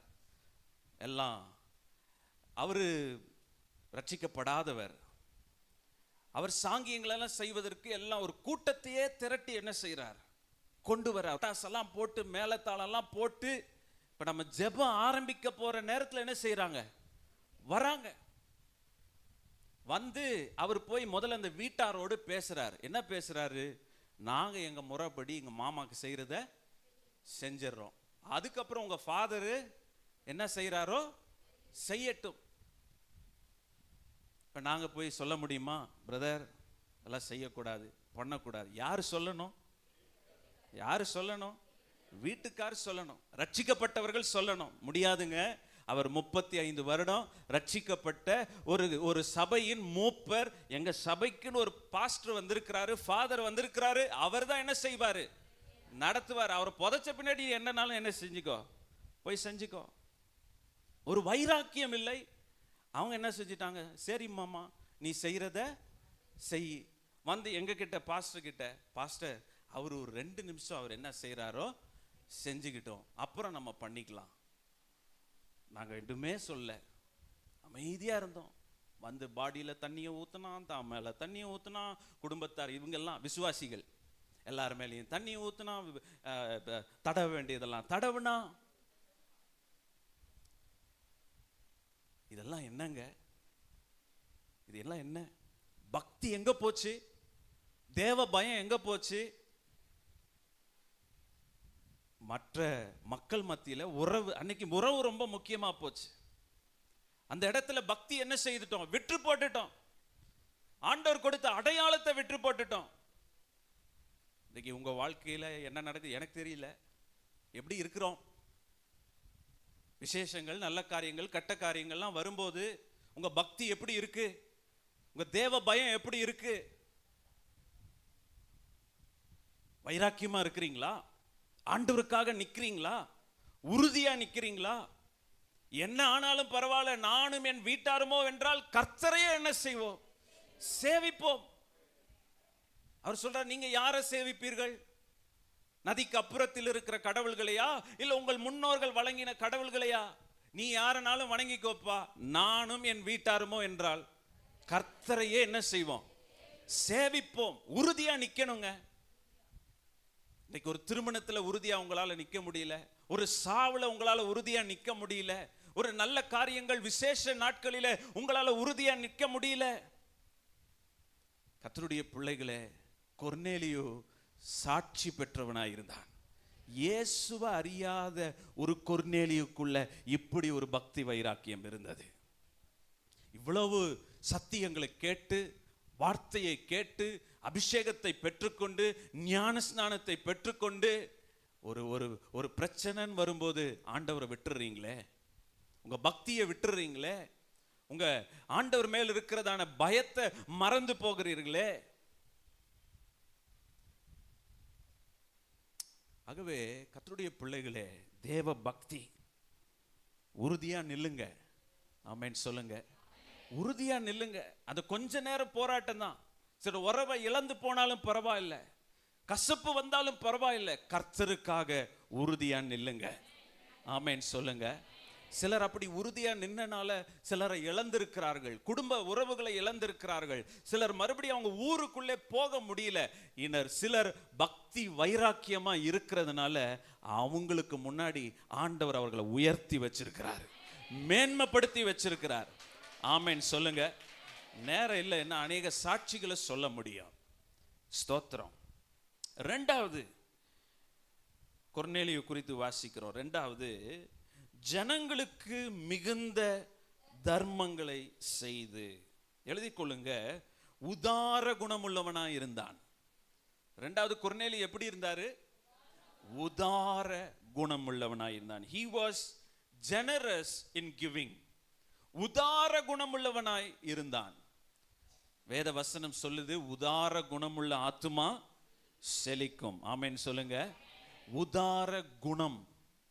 எல்லாம் அவரு ரட்சிக்கப்படாதவர். அவர் சாங்கியங்களெல்லாம் செய்வதற்கு எல்லாம் ஒரு கூட்டத்தையே திரட்டி என்ன செய்கிறார், கொண்டு வர எல்லாம் போட்டு, மேலத்தாளெல்லாம் போட்டு, இப்ப நம்ம ஜெபம் ஆரம்பிக்க போற நேரத்தில் என்ன செய்யறாங்க, வராங்க. வந்து அவர் போய் முதல்ல அந்த வீட்டாரோடு பேசுறாரு. என்ன பேசுறாரு? நாங்க எங்க முறைப்படி எங்க மாமாக்கு செய்யறத செஞ்சிடறோம், அதுக்கப்புறம் உங்க ஃபாதரு என்ன செய்யறாரோ செய்யட்டும். இப்போ நாங்கள் போய் சொல்ல முடியுமா, பிரதர் எல்லாம் செய்யக்கூடாது, பண்ணக்கூடாது? யார் சொல்லணும்? யார் சொல்லணும்? வீட்டுக்கார் சொல்லணும், ரட்சிக்கப்பட்டவர்கள் சொல்லணும். முடியாதுங்க. அவர் 35 வருடம் ரட்சிக்கப்பட்ட ஒரு சபையின் மூப்பர். எங்க சபைக்குன்னு ஒரு பாஸ்டர் வந்திருக்கிறாரு, ஃபாதர் வந்திருக்கிறாரு. அவர் தான் என்ன செய்வாரு, நடத்துவார். அவர் புதைச்ச பின்னாடி என்னன்னாலும் என்ன செஞ்சுக்கோ, போய் செஞ்சுக்கோ. ஒரு வைராக்கியம் இல்லை. அவங்க என்ன செஞ்சிட்டாங்க, சரி மாமா நீ செய்யறத செய். வந்து எங்க கிட்ட பாஸ்டர் கிட்ட, பாஸ்டர் அவர் ஒரு 2 நிமிஷம் அவர் என்ன செய்யறாரோ செஞ்சுக்கிட்டோம், அப்புறம் நம்ம பண்ணிக்கலாம். நாங்க எதுவுமே சொல்ல, அமைதியா இருந்தோம். வந்து பாடியில தண்ணியை ஊத்துனா, தான் மேல தண்ணியை ஊத்துனா, குடும்பத்தார் இவங்கெல்லாம் விசுவாசிகள் எல்லார் மேலேயும் தண்ணியை ஊத்துனா, தடவ வேண்டியதெல்லாம் தடவுனா. இதெல்லாம் என்னங்க? இதெல்லாம் என்ன? பக்தி எங்க போச்சு? தேவ பயம் எங்க போச்சு? மற்ற மக்கள் மத்தியில உறவு, அன்னைக்கு உறவு ரொம்ப முக்கியமா போச்சு. அந்த இடத்துல பக்தி என்ன செய்துட்டோம், விற்று போட்டுட்டோம். ஆண்டவர் கொடுத்த அடையாளத்தை விற்று போட்டுட்டோம். இன்னைக்கு உங்க வாழ்க்கையில என்ன நடக்குது எனக்கு தெரியல. எப்படி இருக்கிறோம்? விசேஷங்கள், நல்ல காரியங்கள், கட்ட காரியங்கள்லாம் வரும்போது உங்க பக்தி எப்படி இருக்கு? உங்க தேவ பயம் எப்படி இருக்கு? வைராக்கியமா இருக்கிறீங்களா? ஆண்டவருக்காக நிக்கிறீங்களா? உறுதியா நிக்கிறீங்களா? என்ன ஆனாலும் பரவாயில்ல, நானும் என் வீட்டாருமோ என்றால் கர்த்தரையே என்ன செய்வோம்? சேவிப்போம். அவர் சொல்றார், நீங்க யாரை சேவிப்பீர்கள்? நதிக்கு அப்புறத்தில் இருக்கிற கடவுள்களையா, இல்ல உங்கள் முன்னோர்கள் வழங்கின கடவுள்களையா? நீ யாரனாலும் வணங்கிக்கோப்பா, நானும் என் வீட்டாருமோ என்றால் கர்த்தரையே என்ன செய்வோம்? சேவிப்போம். உறுதியா நிக்கணுங்க. இன்னைக்கு ஒரு திருமணத்துல உறுதியா உங்களால நிக்க முடியல, ஒரு சாவுல உங்களால உறுதியா நிக்க முடியல, ஒரு நல்ல காரியங்கள் விசேஷ நாட்களில உங்களால உறுதியா நிக்க முடியல. கர்த்தருடைய பிள்ளைகளே, கொர்நேலியு சாட்சி பெற்றவனாய் இருந்தான். இயேசுவை அறியாத ஒரு கொர்நேலியுக்குள்ள இப்படி ஒரு பக்தி வைராக்கியம் இருந்தது. இவ்வளவு சத்தியங்களை கேட்டு, வார்த்தையை கேட்டு, அபிஷேகத்தை பெற்றுக்கொண்டு, ஞான ஸ்நானத்தை பெற்றுக்கொண்டு, ஒரு ஒரு ஒரு பிரச்சனைன்னு வரும்போது ஆண்டவரை விட்டுறீங்களே, உங்க பக்தியை விட்டுறீங்களே, உங்க ஆண்டவர் மேல் இருக்கிறதான பயத்தை மறந்து போகிறீர்களே. ஆகவே கர்த்தருடைய பிள்ளைகளே, தேவ பக்தி உறுதியா நில்லுங்க. ஆமென் சொல்லுங்க. உறுதியா நில்லுங்க. அது கொஞ்ச நேரம் போராட்டம் தான். சில உறவை இழந்து போனாலும் பரவாயில்ல, கசப்பு வந்தாலும் பரவாயில்லை, கர்த்தருக்காக உறுதியா நில்லுங்க. ஆமென் சொல்லுங்க. சிலர் அப்படி உறுதியா நின்னனால சிலரை இழந்திருக்கிறார்கள், குடும்ப உறவுகளை இழந்திருக்கிறார்கள். சிலர் மறுபடியும் அவங்க ஊருக்குள்ளே போக முடியல. சிலர் பக்தி வைராக்கியமா இருக்கிறதுனால அவங்களுக்கு முன்னாடி ஆண்டவர் அவர்களை உயர்த்தி வச்சிருக்கிறார், மேன்மைப்படுத்தி வச்சிருக்கிறார். ஆமென் சொல்லுங்க. நேரம் இல்லை, என்ன அநேக சாட்சிகளை சொல்ல முடியும். ஸ்தோத்திரம். ரெண்டாவது கொர்நேலியு குறித்து வாசிக்கிறோம். ரெண்டாவது, ஜனங்களுக்கு மிகுந்த தர்மங்களை செய்து, எழுதி கொள்ளுங்க, உதார குணமுள்ளவனாய் இருந்தான். ரெண்டாவது கொர்நேலியு எப்படி இருந்தாரு? உதார குணமுள்ளவனாய் இருந்தான். he was generous in giving. உதார குணமுள்ளவனாய் இருந்தான். வேத வசனம் சொல்லுது, உதார குணமுள்ள ஆத்துமா செழிக்கும். ஆமென் சொல்லுங்க. உதார குணம்,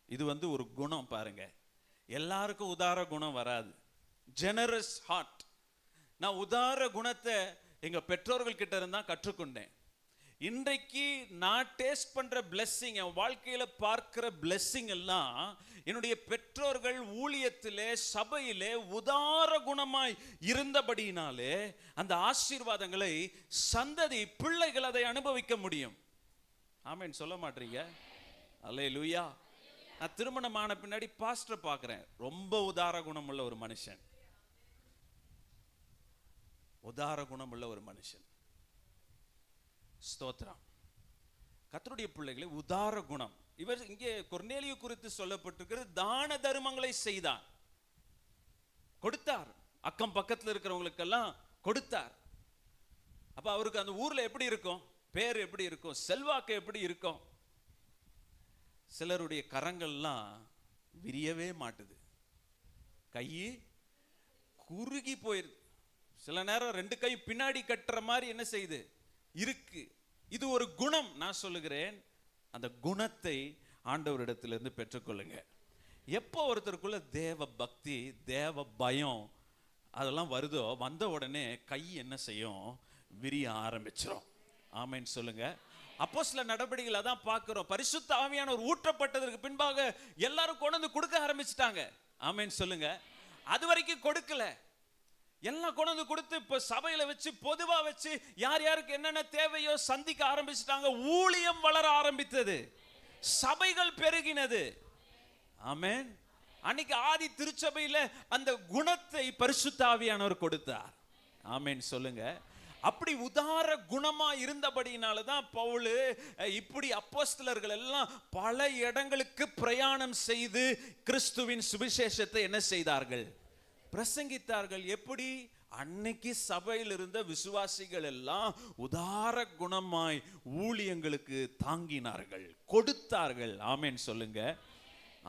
இது ஒரு குணம் பாருங்க. எல்லாருக்கும் உதார குணம் வராது. Generous heart. நான் உதார குணத்தை எங்க பெற்றோர்கள் கிட்ட இருந்தா கற்றுக்கொண்டேன். இன்றைக்கு நான் டேஸ்ட் பண்ற பிளெஸ்ஸிங், என் வாழ்க்கையில பார்க்கிற பிளெஸ்ஸிங் எல்லாம் என்னுடைய பெற்றோர்கள் ஊழியத்திலே, சபையிலே உதார குணமாய் இருந்தபடியினாலே அந்த ஆசீர்வாதங்களை சந்ததி பிள்ளைகள் அதை அனுபவிக்க முடியும். ஆமென் சொல்ல மாட்டீங்க? அல்லேலூயா. நான் திருமணமான பின்னாடி பாஸ்டர் பார்க்கிறேன், ரொம்ப உதார குணம் உள்ள ஒரு மனுஷன், உதார குணம் உள்ள ஒரு மனுஷன். ஸ்தோத்திரம். கர்த்தருடைய பிள்ளைகளை, உதார குணம். இவர் இங்கே கொர்நேலியு குறித்து சொல்லப்பட்டிருக்கிறது, தான தர்மங்களை செய்தான், கொடுத்தார், அக்கம் பக்கத்தில் இருக்கிறவங்களுக்கெல்லாம் கொடுத்தார். அப்ப அவருக்கு அந்த ஊர்ல எப்படி இருக்கும்? பேர் எப்படி இருக்கும்? செல்வாக்கு எப்படி இருக்கும்? சிலருடைய கரங்கள்லாம் விரியவே மாட்டுது, கை குறுகி போயிருது. சில நேரம் ரெண்டு கை பின்னாடி கட்டுற மாதிரி என்ன செய்யுது இருக்கு. இது ஒரு குணம். நான் சொல்லுகிறேன், அந்த குணத்தை ஆண்டவரிடத்திலிருந்து பெற்றுக்கொள்ளுங்க. எப்போ ஒருத்தருக்குள்ள தேவ பக்தி, தேவ பயம் அதெல்லாம் வருதோ, வந்த உடனே கை என்ன செய்யும்? விரிய ஆரம்பிச்சிடும். ஆமென் சொல்லுங்க. அப்போஸ்தலர் நடபடிகள் அதான் பார்க்கிறோம். பரிசுத்த ஆவியானவர் ஊற்றப்பட்டதற்கு பின்பாக எல்லாரும் கொண்டு வந்து கொடுக்க ஆரம்பிச்சிட்டாங்க. ஆமென் சொல்லுங்க. அது வரைக்கும் கொடுக்கல, எல்லாம் கொண்டு வந்து கொடுத்து இப்ப சபையில வச்சு, பொதுவா வச்சு, யார் யாருக்கு என்னென்ன தேவையோ சந்திக்க ஆரம்பிச்சிட்டாங்க. ஊழியம் வளர ஆரம்பித்தது, சபைகள் பெருகினது. ஆமென். அன்னைக்கு ஆதி திருச்சபையில அந்த குணத்தை பரிசுத்த ஆவியானவர் கொடுத்தார். ஆமென் சொல்லுங்க. அப்படி உதார குணமா இருந்தபடியினால தான் பவுல் இப்படி அப்போஸ்தலர்கள் எல்லாம் பல இடங்களுக்கு பிரயாணம் செய்து கிறிஸ்துவின் சுவிசேஷத்தை என்ன செய்தார்கள்? பிரசங்கித்தார்கள். எப்படி? அன்னைக்கு சபையில் இருந்த விசுவாசிகள் எல்லாம் உதார குணமாய் ஊழியங்களுக்கு தாங்கினார்கள், கொடுத்தார்கள். ஆமென் சொல்லுங்க.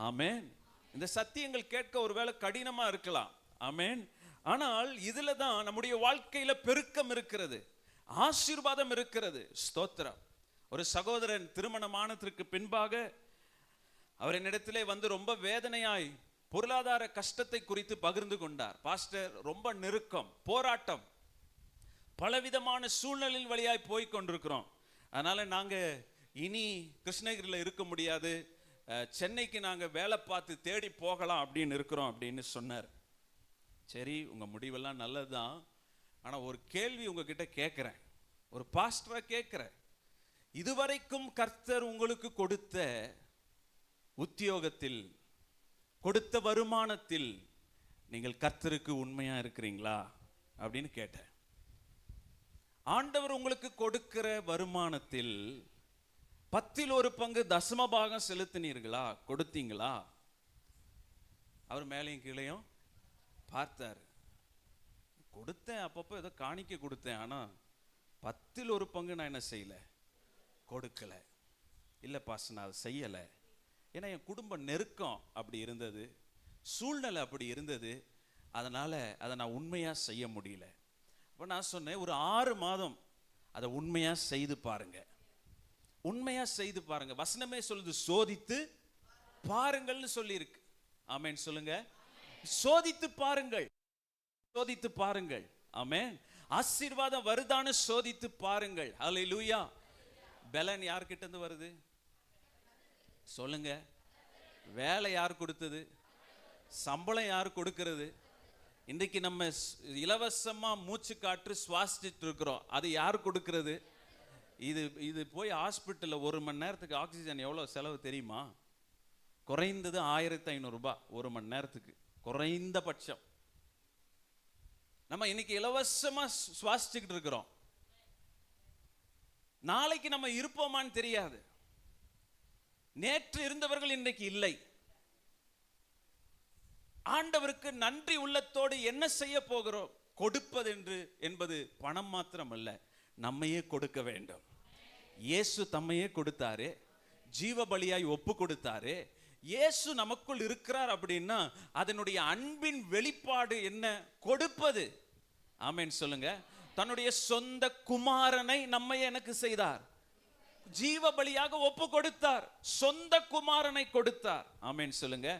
ஆமென். இந்த சத்தியங்கள் கேட்க ஒருவேளை கடினமா இருக்கலாம். ஆமென். ஆனால் இதுல தான் நம்முடைய வாழ்க்கையில பெருக்கம் இருக்கிறது, ஆசீர்வாதம் இருக்கிறது. ஸ்தோத்திரம். ஒரு சகோதரன் திருமணமானதற்கு பின்பாக அவர் என்னிடத்திலே வந்து ரொம்ப வேதனையாய் பொருளாதார கஷ்டத்தை குறித்து பகிர்ந்து கொண்டார். பாஸ்டர், ரொம்ப நெருக்கம், போராட்டம், பலவிதமான சூழ்நிலையின் வழியாய் போய் கொண்டிருக்கிறோம். அதனால நாங்க இனி கிருஷ்ணகிரியில் இருக்க முடியாது, சென்னைக்கு நாங்க வேலை பார்த்து தேடி போகலாம் அப்படின்னு இருக்கிறோம் அப்படின்னு சொன்னார். சரி, உங்க முடிவெல்லாம் நல்லதுதான். ஆனா ஒரு கேள்வி உங்ககிட்ட கேட்கிறேன், ஒரு பாஸ்டரா கேட்கிறேன். இதுவரைக்கும் கர்த்தர் உங்களுக்கு கொடுத்த உத்தியோகத்தில், கொடுத்த வருமானத்தில் நீங்கள் கர்த்தருக்கு உண்மையா இருக்கிறீங்களா அப்படின்னு கேட்டேன். ஆண்டவர் உங்களுக்கு கொடுக்கிற வருமானத்தில் 1/10 தசம பாகம் செலுத்தினீர்களா, கொடுத்தீங்களா? அவர் மேலையும் கீழையும் பார்த்தார். கொடுத்தேன், அப்பப்போ ஏதோ காணிக்க கொடுத்தேன், ஆனா 1/10 நான் என்ன செய்யல, கொடுக்கல. இல்லை பாஸ், நான் அதை செய்யலை. ஏன்னா என் குடும்ப நெருக்கம் அப்படி இருந்தது, சூழ்நிலை அப்படி இருந்தது, அதனால அதை நான் உண்மையா செய்ய முடியல. அப்போ நான் சொன்னேன், ஒரு 6 மாதம் அதை உண்மையா செய்து பாருங்க, உண்மையா செய்து பாருங்க. வசனமே சொல்லுது, சோதித்து பாருங்கள்னு சொல்லி இருக்கு. ஆமென் சொல்லுங்க. சோதித்து பாருங்கள், சோதித்து பாருங்கள். ஆமென். ஆசீர்வாதம் வருதான்னு சோதித்து பாருங்கள். ஹல்லேலூயா. பலன் யார்கிட்ட இருந்து வருது சொல்லுங்க? வேலை யார் கொடுத்தது? சம்பளம் யார் கொடுக்கிறது? இன்றைக்கு நம்ம இலவசமா மூச்சு காற்று சுவாசிச்சுட்டு இருக்கிறோம், அது யார் கொடுக்கிறது? இது போய் ஹாஸ்பிட்டலில் 1 மணி நேரத்துக்கு ஆக்சிஜன் எவ்வளோ செலவு தெரியுமா? குறைந்தது 1500 ரூபாய் 1 மணி நேரத்துக்கு, குறைந்தபட்சம். நம்ம இன்னைக்கு இலவசமா சுவாசிச்சுக்கிட்டு இருக்கிறோம், நாளைக்கு நம்ம இருப்போமான்னு தெரியாது. நேற்று இருந்தவர்கள் இன்றைக்கு இல்லை. ஆண்டவருக்கு நன்றி உள்ளத்தோடு என்ன செய்ய போகிறோம்? கொடுப்பது என்பது பணம் மாத்திரம் அல்ல, நம்மையே கொடுக்க வேண்டும். இயேசு தம்மையே கொடுத்தாரு, ஜீவ பலியாய் ஒப்பு கொடுத்தாரு. இயேசு நமக்குள் இருக்கிறார் அப்படின்னா அதனுடைய அன்பின் வெளிப்பாடு என்ன? கொடுப்பது. ஆமென் சொல்லுங்க. தன்னுடைய சொந்த குமாரனை நம்மை எனக்கு செய்தார், ஜீவ பலியாக ஒப்பு கொடுத்தார், சொந்த குமாரனை கொடுத்தார். ஆமென் சொல்லுங்க.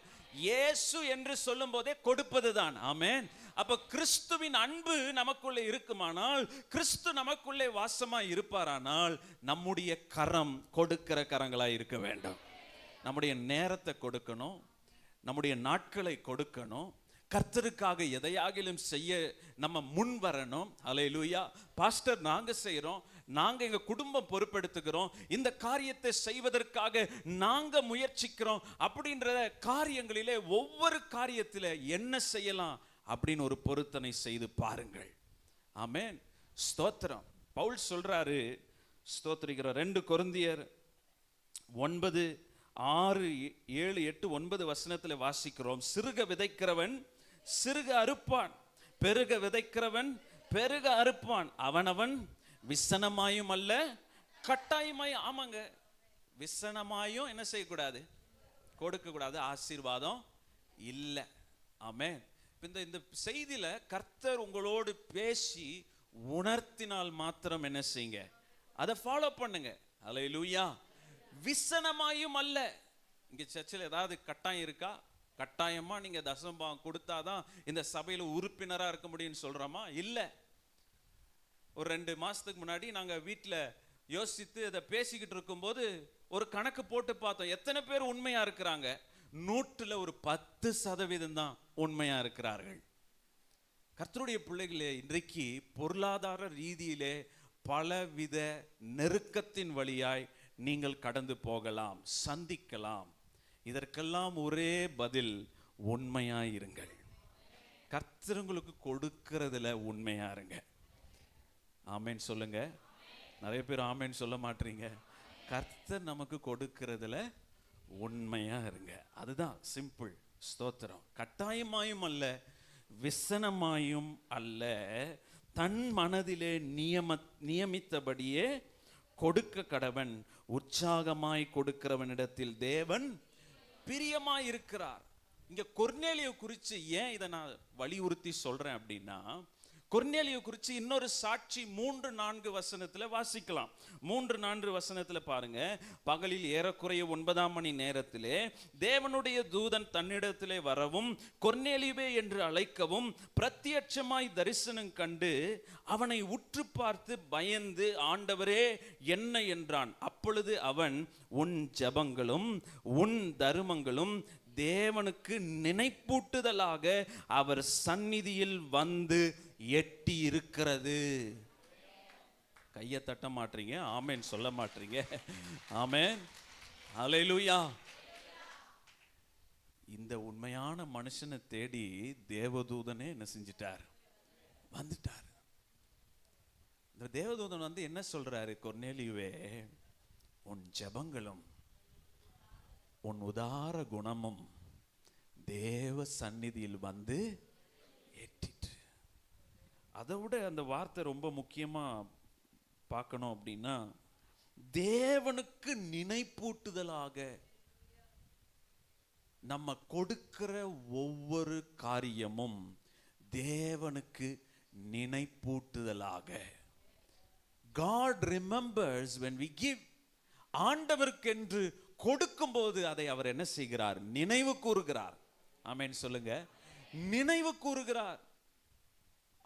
இயேசு என்று சொல்லும் போதே கொடுப்பதுதான். ஆமென். அப்ப கிறிஸ்துவின் அன்பு நமக்குள்ளே இருக்குமானால், கிறிஸ்து நமக்குள்ளே வாசமா இருப்பாரானால், நம்முடைய கரம் கொடுக்கிற கரங்களாய் இருக்க வேண்டும். நம்முடைய நேரத்தை கொடுக்கணும், நம்முடைய நாட்களை கொடுக்கணும், கர்த்தருக்காக எதையாகிலும் செய்ய நம்ம முன் வரணும். ஹல்லேலூயா. பாஸ்டர், நாங்க செய்யறோம், நாங்க எங்க குடும்பம் பொறுப்பெடுத்துக்கிறோம், இந்த காரியத்தை செய்வதற்காக நாங்க முயற்சிக்கிறோம் அப்படின்ற காரியங்களிலே ஒவ்வொரு காரியத்திலே என்ன செய்யலாம் அப்படின்னு ஒரு பொருத்தனை செய்து பாருங்கள். ஆமென். ஸ்தோத்திரம். பவுல் சொல்றாரு, ஸ்தோத்திரிக்கிறோம். 2 கொரிந்தியர் 9, 6, 7, 8, 9 வசனத்துல வாசிக்கிறோம். சிறுக விதைக்கிறவன் சிறுக அறுப்பான், பெருக விதைக்கிறவன் பெருக அறுப்பான். அவனவன் விசனமாயும் அல்ல கட்டாயமாயும். ஆமாங்க, விசனமாயும் என்ன செய்யக்கூடாது? கொடுக்க கூடாது, ஆசீர்வாதம் இல்லை. ஆமென். இந்த செய்தியில கர்த்தர் உங்களோடு பேசி உணர்த்தினால் மாத்திரம் என்ன செய்யுங்க, அதை ஃபாலோ பண்ணுங்க. ஹல்லேலூயா. விசனமாயும் அல்ல. இங்க சர்ச்சில் ஏதாவது கட்டாயம் இருக்கா? கட்டாயமா நீங்க தசமபாகம் கொடுத்தாதான் இந்த சபையில உறுப்பினரா இருக்க முடியும்னு சொல்றோமா? இல்ல. ஒரு 2 மாசத்துக்கு முன்னாடி நாங்க வீட்டுல யோசித்து அதை பேசிக்கிட்டு இருக்கும்போது ஒரு கணக்கு போட்டு பார்த்தோம், எத்தனை பேர் உண்மையா இருக்கிறாங்க? 100ல் ஒரு 10% தான் உண்மையா இருக்கிறார்கள். கர்த்தருடைய பிள்ளைகளே, இன்றைக்கு பொருளாதார ரீதியிலே பலவித நெருக்கத்தின் வழியாய் நீங்கள் கடந்து போகலாம், சந்திக்கலாம். இதற்கெல்லாம் ஒரே பதில், உண்மையாய் இருங்கள். கர்த்தர் உங்களுக்கு கொடுக்கிறதுல உண்மையா இருங்க. ஆமென் சொல்லுங்க. நிறைய பேர் ஆமென் சொல்ல மாட்டீங்க. கர்த்தர் நமக்கு கொடுக்கிறதுல உண்மையா இருங்க. அதுதான் சிம்பிள். ஸ்தோத்திரம். கட்டாயமாயும் அல்ல, விசனமாயும் அல்ல, தன் மனதிலே நியமித்தபடியே கொடுக்க கடவன். உற்சாகமாய் கொடுக்கிறவனிடத்தில் தேவன் பிரியமாய் இருக்கிறார். இங்க கொர்நேலியை குறித்து ஏன் இதை நான் வலியுறுத்தி சொல்றேன் அப்படின்னா, கொர்நேலியை குறித்து இன்னொரு சாட்சி 3-4 வசனத்துல வாசிக்கலாம். 3-4 வசனத்துல பாருங்க. பகலில் ஏறக்குறைய 9ஆம் மணி நேரத்திலே தேவனுடைய தூதன் தன்னிடத்திலே வரவும் கொர்நேலியுவே என்று அழைக்கவும் பிரத்யட்சமாய் தரிசனம் கண்டு அவனை உற்று பார்த்து பயந்து, ஆண்டவரே என்ன என்றான். அப்பொழுது அவன், உன் ஜெபங்களும் உன் தருமங்களும் தேவனுக்கு நினைப்பூட்டுதலாக அவர் சந்நிதியில் வந்து எட்டி இருக்கிறது. கையை தட்ட மாட்டீங்க, ஆமேன் சொல்ல மாட்டீங்க. ஆமேன், ஹல்லேலூயா. இந்த உண்மையான மனுஷனை தேடி தேவதூதனே என்ன செஞ்சிட்டார், வந்துட்டார். இந்த தேவதூதன் வந்து என்ன சொல்றாரு, கொர்நேலியுவே, உன் ஜெபங்களும் உன் உதார குணமும் தேவ சந்நிதியில் வந்து ஏற்றிட்டு. அதை விட அந்த வார்த்தை ரொம்ப முக்கியமா பார்க்கணும் அப்படின்னா, தேவனுக்கு நினைப்பூட்டுதலாக. நம்ம கொடுக்கிற ஒவ்வொரு காரியமும் தேவனுக்கு நினைப்பூட்டுதலாக. God remembers when we give. ஆண்டவருக்கென்று கொடுக்கும்போது அதை அவர் என்ன செய்கிறார், நினைவு கூறுகிறார். ஆமென் சொல்லுங்க, நினைவு கூறுகிறார்.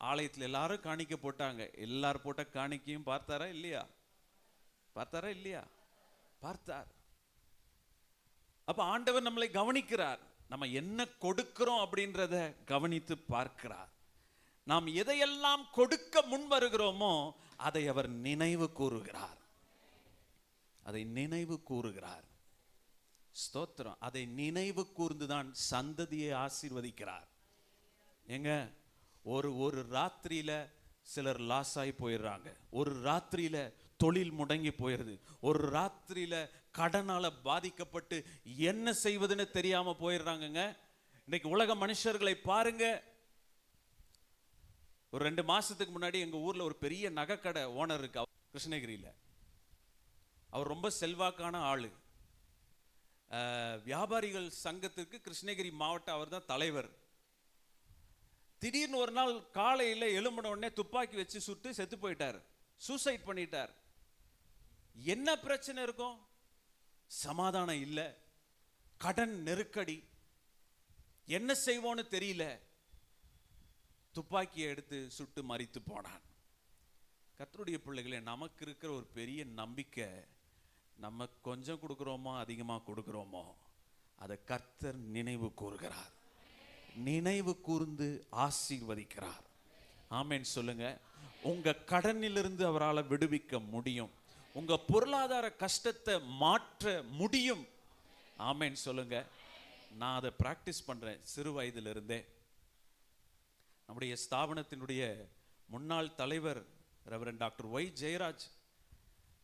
ஆலயத்தில் எல்லாரும் காணிக்க போட்டாங்க. எல்லாரும் போட்ட காணிக்கையும் பார்த்தாரா இல்லையா? பார்த்தாரா இல்லையா? பார்த்தார். அப்ப ஆண்டவர் நம்மளை கவனிக்கிறார். நம்ம என்ன கொடுக்கிறோம் அப்படின்றத கவனித்து பார்க்கிறார். நாம் எதையெல்லாம் கொடுக்க முன் வருகிறோமோ அதை அவர் நினைவு கூறுகிறார். அதை நினைவு கூறுகிறார். ஸ்தோத்திரம். அதை நினைவு கூர்ந்துதான் சந்ததியை ஆசீர்வதிக்கிறார். எங்க ஒரு ராத்திரியில சிலர் லாஸ் ஆகி போயிடுறாங்க. ஒரு ராத்திரியில தொழில் முடங்கி போயிடுது. ஒரு ராத்திரியில கடனால பாதிக்கப்பட்டு என்ன செய்வதுன்னு தெரியாம போயிடுறாங்கங்க. இன்னைக்கு உலக மனுஷர்களை பாருங்க. ஒரு 2 மாசத்துக்கு முன்னாடி எங்க ஊர்ல ஒரு பெரிய நகைக்கடை ஓனர் இருக்கு, கிருஷ்ணகிரியில. அவர் ரொம்ப செல்வாக்கான ஆளு. வியாபாரிகள் சங்கத்திற்கு கிருஷ்ணகிரி மாவட்ட அவர் தான் தலைவர். திடீர்னு ஒரு நாள் காலையில் எழும்பின உடனே துப்பாக்கி வச்சு சுட்டு செத்து போயிட்டார். சூசைட் பண்ணிட்டார். என்ன பிரச்சனை இருக்கும்? சமாதானம் இல்லை, கடன் நெருக்கடி, என்ன செய்வோன்னு தெரியல. துப்பாக்கியை எடுத்து சுட்டு மரித்து போனான். கர்த்தருடைய பிள்ளைகளே, நமக்கு இருக்கிற ஒரு பெரிய நம்பிக்கை, நம்ம கொஞ்சம் கொடுக்கிறோமோ அதிகமாக கொடுக்கிறோமோ அதை கர்த்தர் நினைவு கூறுகிறார். நினைவு கூர்ந்து ஆசீர்வதிக்கிறார். ஆமென் சொல்லுங்க. உங்க கடனிலிருந்து அவரால் விடுவிக்க முடியும். உங்க பொருளாதார கஷ்டத்தை மாற்ற முடியும். ஆமென் சொல்லுங்க. நான் அதை பிராக்டிஸ் பண்றேன் சிறு வயதிலிருந்தே. நம்முடைய ஸ்தாபனத்தினுடைய முன்னாள் தலைவர் ரெவரண்ட் டாக்டர் ஒய் ஜெயராஜ்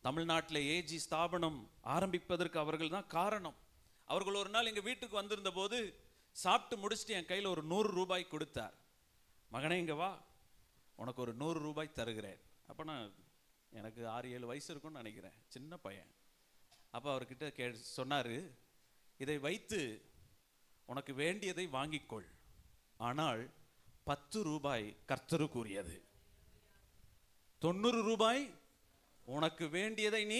தமிழ்நாட்டில் ஏஜி ஸ்தாபனம் ஆரம்பிப்பதற்கு அவர்கள் தான் காரணம். அவர்கள் ஒரு நாள் எங்கள் வீட்டுக்கு வந்திருந்த போது சாப்பிட்டு முடிச்சுட்டு என் கையில் ஒரு 100 ரூபாய் கொடுத்தார். மகனே இங்கே வா, உனக்கு ஒரு 100 ரூபாய் தருகிறேன். அப்போ நான் எனக்கு 6-7 வயசு இருக்கும்னு நினைக்கிறேன், சின்ன பையன். அப்போ அவர்கிட்ட சொன்னார், இதை வைத்து உனக்கு வேண்டியதை வாங்கிக்கொள், ஆனால் 10 ரூபாய் கர்த்தருக்குரியது, 90 ரூபாய் உனக்கு வேண்டியதை நீ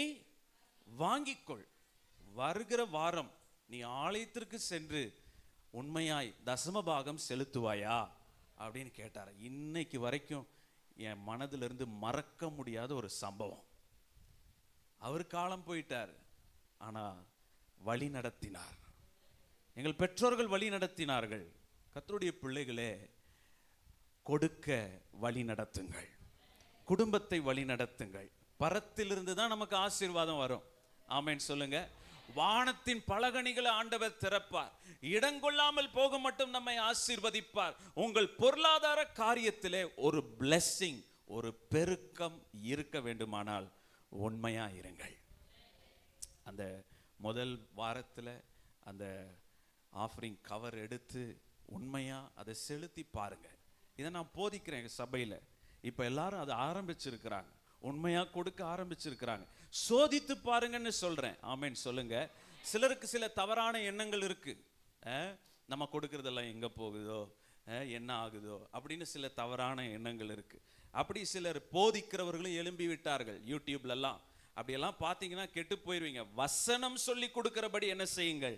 வாங்கிக்கொள். வருகிற வாரம் நீ ஆலயத்திற்கு சென்று உண்மையாய் தசமபாகம் செலுத்துவாயா அப்படின்னு கேட்டார். இன்னைக்கு வரைக்கும் என் மனதிலிருந்து மறக்க முடியாத ஒரு சம்பவம். அவர் காலம் போயிட்டார், ஆனா வழி நடத்தினார். எங்கள் பெற்றோர்கள் வழி நடத்தினார்கள். கர்த்தருடைய பிள்ளைகளே, கொடுக்க வழி நடத்துங்கள், குடும்பத்தை வழி நடத்துங்கள். பரத்திலிருந்து தான் நமக்கு ஆசீர்வாதம் வரும். ஆமென் சொல்லுங்க. வானத்தின் பலகணிகளை ஆண்டவர் திறப்பார். இடங்கொள்ளாமல் போக மட்டும் நம்மை ஆசீர்வதிப்பார். உங்கள் பொருளாதார காரியத்திலே ஒரு blessing, ஒரு பெருக்கம் இருக்க வேண்டுமானால் உண்மையா இருங்கள். அந்த முதல் வாரத்தில் அந்த ஆஃபரிங் கவர் எடுத்து உண்மையா அதை செலுத்தி பாருங்க. இதை நான் போதிக்கிறேன் சபையில். இப்போ எல்லாரும் அதை ஆரம்பிச்சிருக்கிறாங்க, உண்மையா கொடுக்க ஆரம்பிச்சிருக்கிறாங்க. சோதித்து பாருங்கன்னு சொல்றேன். ஆமென் சொல்லுங்க. சிலருக்கு சில தவறான எண்ணங்கள் இருக்கு. நம்ம கொடுக்கறதெல்லாம் எங்கே போகுதோ, என்ன ஆகுதோ அப்படின்னு சில தவறான எண்ணங்கள் இருக்கு. அப்படி சிலர் போதிக்கிறவர்களும் எழும்பி விட்டார்கள் யூடியூப்லலாம். அப்படியெல்லாம் பார்த்தீங்கன்னா கெட்டு போயிடுவீங்க. வசனம் சொல்லி கொடுக்கிறபடி என்ன செய்யுங்கள்?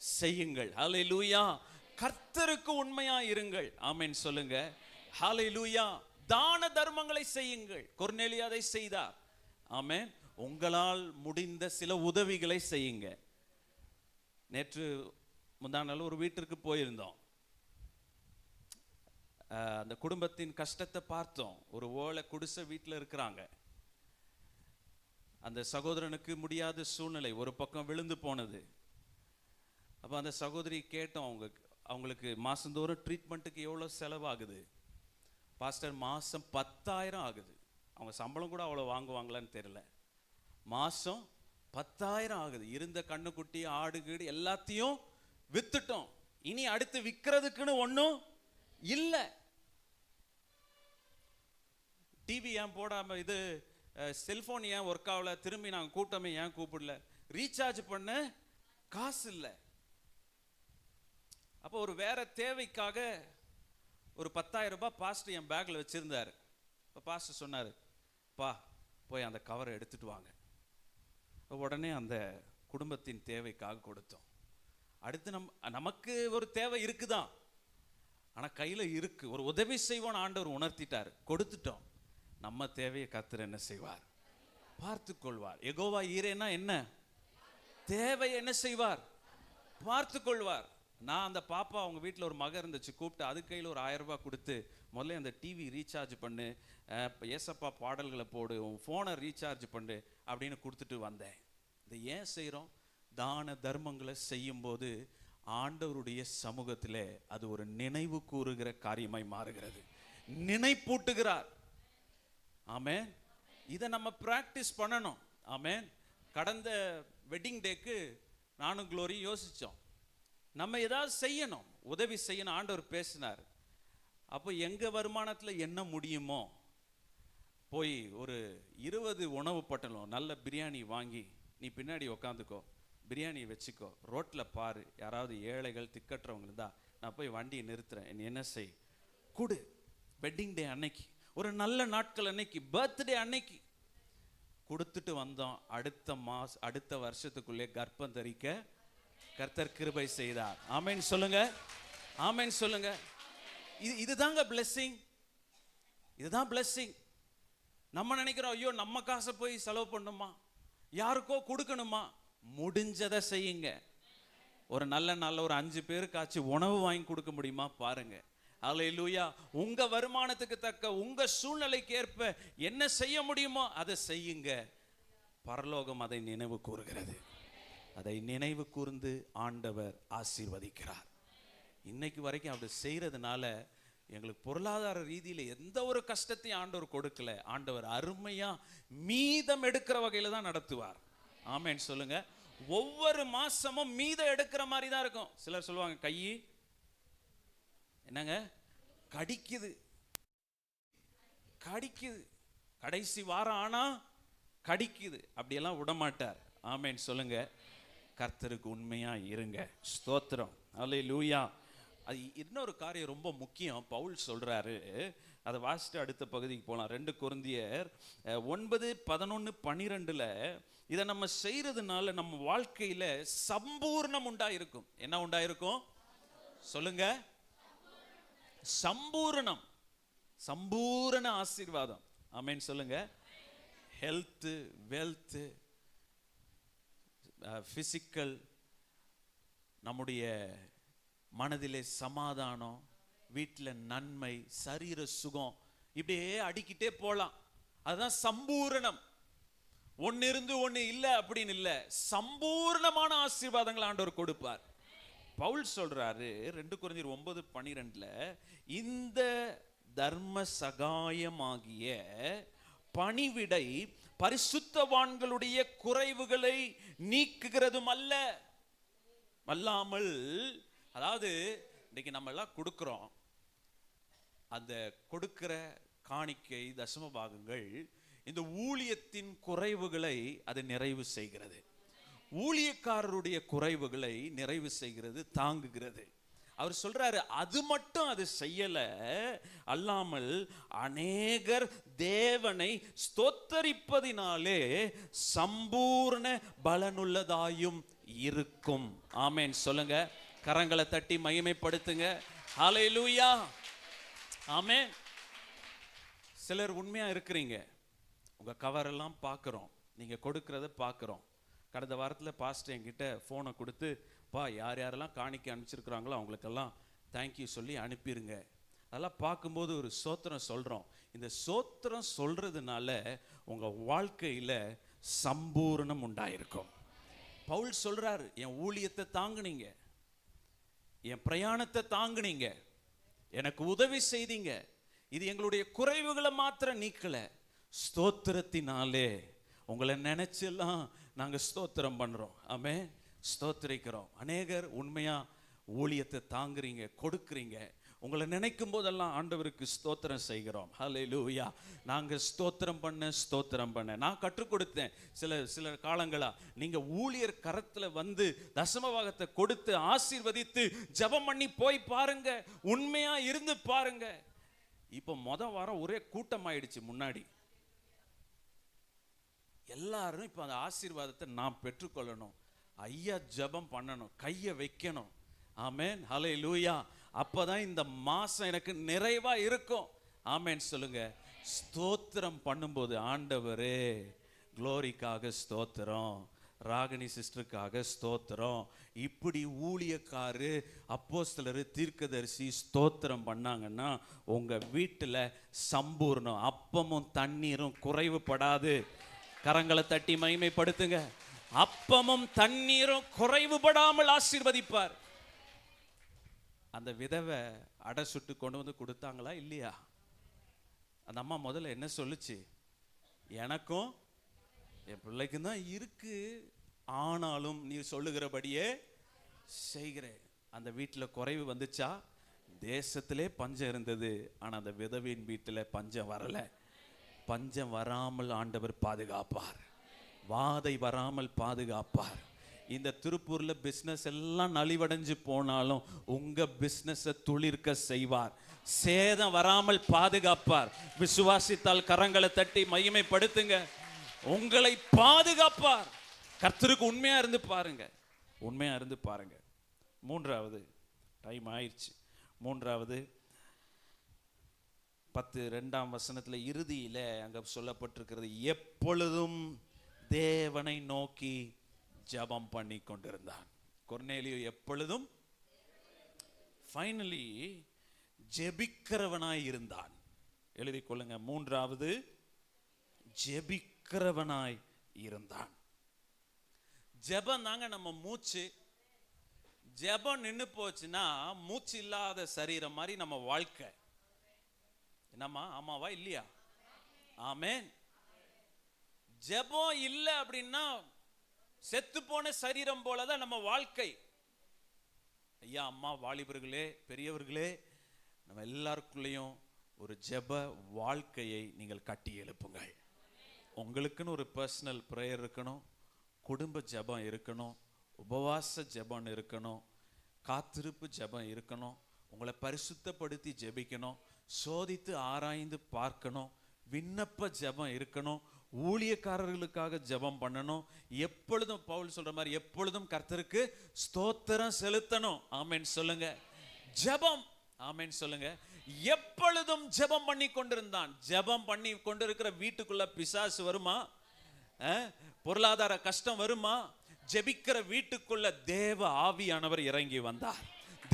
செய்யுங்கள். ஹல்லேலூயா. கர்த்தருக்கு உண்மையா இருங்கள். ஆமென் சொல்லுங்க. ஹல்லேலூயா. தான தர்மங்களை செய்யுங்கள். கொர்நேலியா அதை செய்தார். ஆமென். உங்களால் முடிந்த சில உதவிகளை செய்யுங்க. நேற்று முந்தா நாள் ஒரு வீட்டிற்கு போயிருந்தோம். அந்த குடும்பத்தின் கஷ்டத்தை பார்த்தோம். ஒரு ஓலை குடிசை வீட்டில் இருக்கிறாங்க. அந்த சகோதரனுக்கு முடியாத சூழ்நிலை, ஒரு பக்கம் விழுந்து போனது. அப்போ அந்த சகோதரி கேட்டோம், அவங்களுக்கு மாதந்தோறும் ட்ரீட்மெண்ட்டுக்கு எவ்வளோ செலவாகுது? பாஸ்டர், மாதம் 10,000 ஆகுது. அவங்க சம்பளம் கூட அவ்வளோ வாங்குவாங்களான்னு தெரியல. மாதம் 10,000 ஆகுது. இருந்த கண்ணுக்குட்டி, ஆடு கீடு எல்லாத்தையும் வித்துட்டோம். இனி அடுத்து விற்கிறதுக்குன்னு ஒன்றும் இல்லை. டிவி ஏன் போடாமல், இது செல்ஃபோன் ஏன் ஒர்க் ஆகல, திரும்பி நாங்கள் கூட்டமே ஏன் கூப்பிடல, ரீசார்ஜ் பண்ண காசு இல்லை. அப்போ ஒரு வேற தேவைக்காக ஒரு 10,000 ரூபாய் பாஸ்டர் என் பேக்கில் வச்சுருந்தார். இப்போ பாஸ்டர் சொன்னார், பா போய் அந்த கவரை எடுத்துட்டு வாங்க. உடனே அந்த குடும்பத்தின் தேவைக்காக கொடுத்தோம். அடுத்து நமக்கு ஒரு தேவை இருக்குதான், ஆனால் கையில் இருக்கு, ஒரு உதவி செய்வோன்னு ஆண்டவர் உணர்த்திட்டார், கொடுத்துட்டோம். நம்ம தேவையை கர்த்தர் என்ன செய்வார்? பார்த்து கொள்வார். யெகோவா ஈரேனா என்ன? தேவை என்ன செய்வார்? பார்த்து கொள்வார். நான் அந்த பாப்பா, அவங்க வீட்டில் ஒரு மகன் இருந்துச்சு, கூப்பிட்டு அது கையில் ஒரு 1000 ரூபாய் கொடுத்து, முதல்ல அந்த டிவி ரீசார்ஜ் பண்ணு, ஏசப்பா பாடல்களை போடு, உன் ஃபோனை ரீசார்ஜ் பண்ணு அப்படின்னு கொடுத்துட்டு வந்தேன். இதை ஏன் செய்கிறோம்? தான தர்மங்களை செய்யும்போது ஆண்டவருடைய சமூகத்தில் அது ஒரு நினைவு கூறுகிற காரியமாய் மாறுகிறது. நினைப்பூட்டுகிறார். ஆமென். இதை நம்ம பிராக்டிஸ் பண்ணணும். ஆமென். கடந்த வெட்டிங் டேக்கு நானும் குளோரி யோசித்தோம், நம்ம ஏதாவது செய்யணும், உதவி செய்யணும். ஆண்டவர் பேசினார். அப்போ எங்கள் வருமானத்தில் என்ன முடியுமோ போய் ஒரு 20 உணவு பட்டலம் நல்ல பிரியாணி வாங்கி, நீ பின்னாடி உக்காந்துக்கோ, பிரியாணி வச்சுக்கோ, ரோட்டில் பாரு, யாராவது ஏழைகள் திக்கற்றவங்க இருந்தா நான் போய் வண்டியை நிறுத்துறேன், நீ என்ன செய், கொடு. வெட்டிங் டே அன்னைக்கு, ஒரு நல்ல நாட்கள் அன்னைக்கு, பர்த்டே அன்னைக்கு கொடுத்துட்டு வந்தோம். அடுத்த வருஷத்துக்குள்ளே கர்ப்பம் தரிக்க கர்த்தர் கிருபை செய்தார். ஆமென் சொல்லுங்க. ஆமென் சொல்லுங்க. இதுதாங்க பிளெஸ்ஸிங். இதுதான் பிளெஸ்ஸிங். நம்ம நினைக்கிறோம், ஐயோ நம்ம காசை போய் செலவு பண்ணுமா, யாருக்கோ கொடுக்கணுமா? முடிஞ்சதை செய்யுங்க. ஒரு நல்ல ஒரு 5 பேருக்காச்சு உணவு வாங்கி கொடுக்க முடியுமா பாருங்க. அல்லேலூயா. உங்க வருமானத்துக்கு தக்க, உங்க சூழ்நிலைக்கு ஏற்ப என்ன செய்ய முடியுமோ அதை செய்யுங்க. பரலோகம் அதை நினைவு கூறுகிறது. அதை நினைவு கூர்ந்து ஆண்டவர் ஆசீர்வதிக்கிறார். இன்னைக்கு வரைக்கும் அப்படி செய்யறதுனால எங்களுக்கு பொருளாதார ரீதியில் எந்த ஒரு கஷ்டத்தையும் ஆண்டவர் கொடுக்கல. ஆண்டவர் அருமையா மீதம் எடுக்கிற வகையில தான் நடத்துவார். ஆமென் சொல்லுங்க. ஒவ்வொரு மாசமும் மீதம் எடுக்கிற மாதிரி தான் இருக்கும். சிலர் சொல்லுவாங்க, கை என்னங்க கடிக்குது, கடைசி வாரம் ஆனா கடிக்குது, அப்படியெல்லாம் விடமாட்டார். ஆமென் சொல்லுங்க. கர்த்தருக்கு உண்மையா இருங்க. ஸ்தோத்திரம். அல்லேலூயா. அது இன்னொரு காரியம் ரொம்ப முக்கியம். பவுல் சொல்றாரு, அதை வாசிட்டு அடுத்த பகுதிக்கு போகலாம். 2 கொரிந்தியர் 9, 11, 12 இதை நம்ம செய்யறதுனால நம்ம வாழ்க்கையில சம்பூர்ணம் உண்டாயிருக்கும். என்ன உண்டாயிருக்கும் சொல்லுங்க? சம்பூர்ணம், சம்பூரண ஆசீர்வாதம். ஆமென் சொல்லுங்க. ஹெல்த், வெல்த், பிசிக்கல், நம்முடைய மனதிலே சமாதானம், வீட்டில் நன்மை, சரீர சுகம், இப்படியே அடிக்கிட்டே போலாம். அதுதான் சம்பூரணம். ஒன்னு இருந்து ஒன்னு இல்லை அப்படின்னு இல்லை, சம்பூர்ணமான ஆசீர்வாதங்கள் ஆண்டவர் கொடுப்பார். பவுல் சொல்றாரு 2 கொரிந்தியர் 9, 12 இந்த தர்ம சகாயமாகிய பணிவிடை பரிசுத்தவான்களுடைய குறைவுகளை நீக்குகிறதும் அல்லாமல், அதாவது இன்னைக்கு நம்ம எல்லாம் கொடுக்கிறோம், அந்த கொடுக்கிற காணிக்கை, தசம பாகங்கள் இந்த ஊழியத்தின் குறைவுகளை அது நிறைவு செய்கிறது. ஊழியக்காரருடைய குறைவுகளை நிறைவு செய்கிறது, தாங்குகிறது. அவர் சொல்றாரு, அது மட்டும் அது செய்யல அல்லாமல் அநேகர் தேவனை ஸ்தோத்தரிப்பதினாலே சம்பூர்ண பலனுள்ளதாயும் இருக்கும். ஆமென் சொல்லுங்க. கரங்களை தட்டி மகிமைப்படுத்துங்க. ஹல்லேலூயா. ஆமென். சிலர் உண்மையா இருக்கிறீங்க, உங்க கவர் எல்லாம் பார்க்குறோம், நீங்க கொடுக்கறத பார்க்குறோம். கடந்த வாரத்தில் பாஸ்டர் என்கிட்ட ஃபோனை கொடுத்து, யார் யாரெல்லாம் காணிக்க அனுப்பிச்சிருக்கிறாங்களோ அவங்களுக்கெல்லாம் தேங்க்யூ சொல்லி அனுப்பிடுங்க. அதெல்லாம் பார்க்கும்போது ஒரு சோத்திரம் சொல்கிறோம். இந்த சோத்திரம் சொல்கிறதுனால உங்கள் வாழ்க்கையில் சம்பூர்ணம் உண்டாயிருக்கும். பவுல் சொல்கிறார், என் ஊழியத்தை தாங்குனீங்க, என் பிரயாணத்தை தாங்குனீங்க, எனக்கு உதவி செய்தீங்க, இது எங்களுடைய குறைவுகளை மாத்திரம் நீக்கல, ஸ்தோத்திரத்தினாலே உங்களை நினைச்செல்லாம் நாங்கள் ஸ்தோத்திரம் பண்ணுறோம். ஆமென். ஸ்தோத்திரிக்கிறோம். அநேகர் உண்மையா ஊழியத்தை தாங்குறீங்க, கொடுக்குறீங்க. உங்களை நினைக்கும் போதெல்லாம் ஆண்டவருக்கு ஸ்தோத்திரம் செய்கிறோம். ஹல்லேலூயா. நாங்கள் ஸ்தோத்திரம் பண்ண நான் கற்றுக் கொடுத்தேன் சில காலங்களா. நீங்க ஊழியர் கரத்துல வந்து தசமபாகத்தை கொடுத்து ஆசீர்வதித்து ஜெபம் பண்ணி போய் பாருங்க, உண்மையா இருந்து பாருங்க. இப்போ வாரம் ஒரே கூட்டம் ஆயிடுச்சு. முன்னாடி எல்லாரும் இப்போ அந்த ஆசீர்வாதத்தை நான் பெற்றுக்கொள்ளணும், ஐயா ஜெபம் பண்ணணும், கையை வைக்கணும். ஆமென். ஹல்லேலூயா. அப்பதான் இந்த மாசம் எனக்கு நிறைவா இருக்கும். ஆமென் சொல்லுங்க. ஸ்தோத்திரம் பண்ணும்போது ஆண்டவரே குளோரிக்காக ஸ்தோத்திரம், ராகினி சிஸ்டருக்காக ஸ்தோத்திரம், இப்படி ஊழியக்காரு அப்போஸ்தலர் தீர்க்கதரிசி ஸ்தோத்திரம் பண்ணாங்கன்னா உங்க வீட்டுல சம்பூர்ணம், அப்பமும் தண்ணீரும் குறைவுபடாது. கரங்களை தட்டி மகிமைப்படுத்துங்க. அப்பமும் தண்ணீரும் குறைவுபடாமல் ஆசீர்வதிப்பார். அந்த விதவை அடை சுட்டு கொண்டு வந்து கொடுத்தாங்களா இல்லையா? அந்த அம்மா முதல்ல என்ன சொல்லுச்சு? எனக்கும் என் பிள்ளைக்கும் தான் இருக்கு, ஆனாலும் நீ சொல்லுகிறபடியே செய்கிறேன். அந்த வீட்டில் குறைவு வந்துச்சா? தேசத்திலே பஞ்சம் இருந்தது, ஆனால் அந்த விதவியின் வீட்டில் பஞ்சம் வரல. பஞ்சம் வராமல் ஆண்டவர் பாதுகாப்பார், வாதை வராமல் பாதுகாப்பார். இந்த திருப்பூர்ல பிசினஸ் எல்லாம் நலிவடைஞ்சு போனாலும் உங்க பிசினஸை துளிர்க்க செய்வார், சேதம் வராமல் பாதுகாப்பார். விசுவாசித்தால் கரங்களை தட்டி மகிமைப்படுத்துங்க. உங்களை பாதுகாப்பார். கர்த்தருக்கு உண்மையா இருந்து பாருங்க, உண்மையா இருந்து பாருங்க. மூன்றாவது, டைம் ஆயிடுச்சு. மூன்றாவது 10:2 இறுதியில அங்க சொல்லப்பட்டிருக்கிறது, எப்பொழுதும் தேவனை நோக்கி ஜெபம் பண்ணி கொண்டிருந்தான். கொர்நேலியு எப்பொழுதும் ஃபைனலி ஜெபிக்கிறவனாய் இருந்தான். எழுதிக் கொள்ளுங்க. மூன்றாவது, ஜெபிக்கிறவனாய் இருந்தான். ஜெபம் தாங்க நம்ம மூச்சு. ஜெபம் நின்னு போச்சுன்னா மூச்சு இல்லாத சரீரம் மாதிரி நம்ம வாழ்க்கை. என்னம்மா, ஆமாவா இல்லையா? ஆமென். ஜெபம் இல்லை அப்படின்னா செத்து போன சரீரம் போலதான் நம்ம வாழ்க்கை. ஐயா, அம்மா, வாலிபர்களே, பெரியவர்களே, நம்ம எல்லாருக்குள்ளேயும் ஒரு ஜெப வாழ்க்கையை நீங்கள் கட்டி எழுப்புங்கள். உங்களுக்குன்னு ஒரு பர்சனல் ப்ரேயர் இருக்கணும், குடும்ப ஜெபம் இருக்கணும், உபவாச ஜெபம் இருக்கணும், காத்திருப்பு ஜெபம் இருக்கணும், உங்களை பரிசுத்தப்படுத்தி ஜெபிக்கணும், சோதித்து ஆராய்ந்து பார்க்கணும், விண்ணப்ப ஜெபம் இருக்கணும், ஊழியக்காரர்களுக்காக ஜெபம் பண்ணணும். எப்பொழுதும் பவுல் சொல்ற மாதிரி எப்பொழுதும் கர்த்தருக்கு ஸ்தோத்திரம் செலுத்தணும். ஆமென் சொல்லுங்க. ஜெபம். ஆமென் சொல்லுங்க. எப்பொழுதும் ஜெபம் பண்ணி கொண்டிருந்தான். ஜெபம் பண்ணி கொண்டிருக்கிற வீட்டுக்குள்ள பிசாசு வருமா? பொருளாதார கஷ்டம் வருமா? ஜெபிக்கிற வீட்டுக்குள்ள தேவ ஆவியானவர் இறங்கி வந்தார்,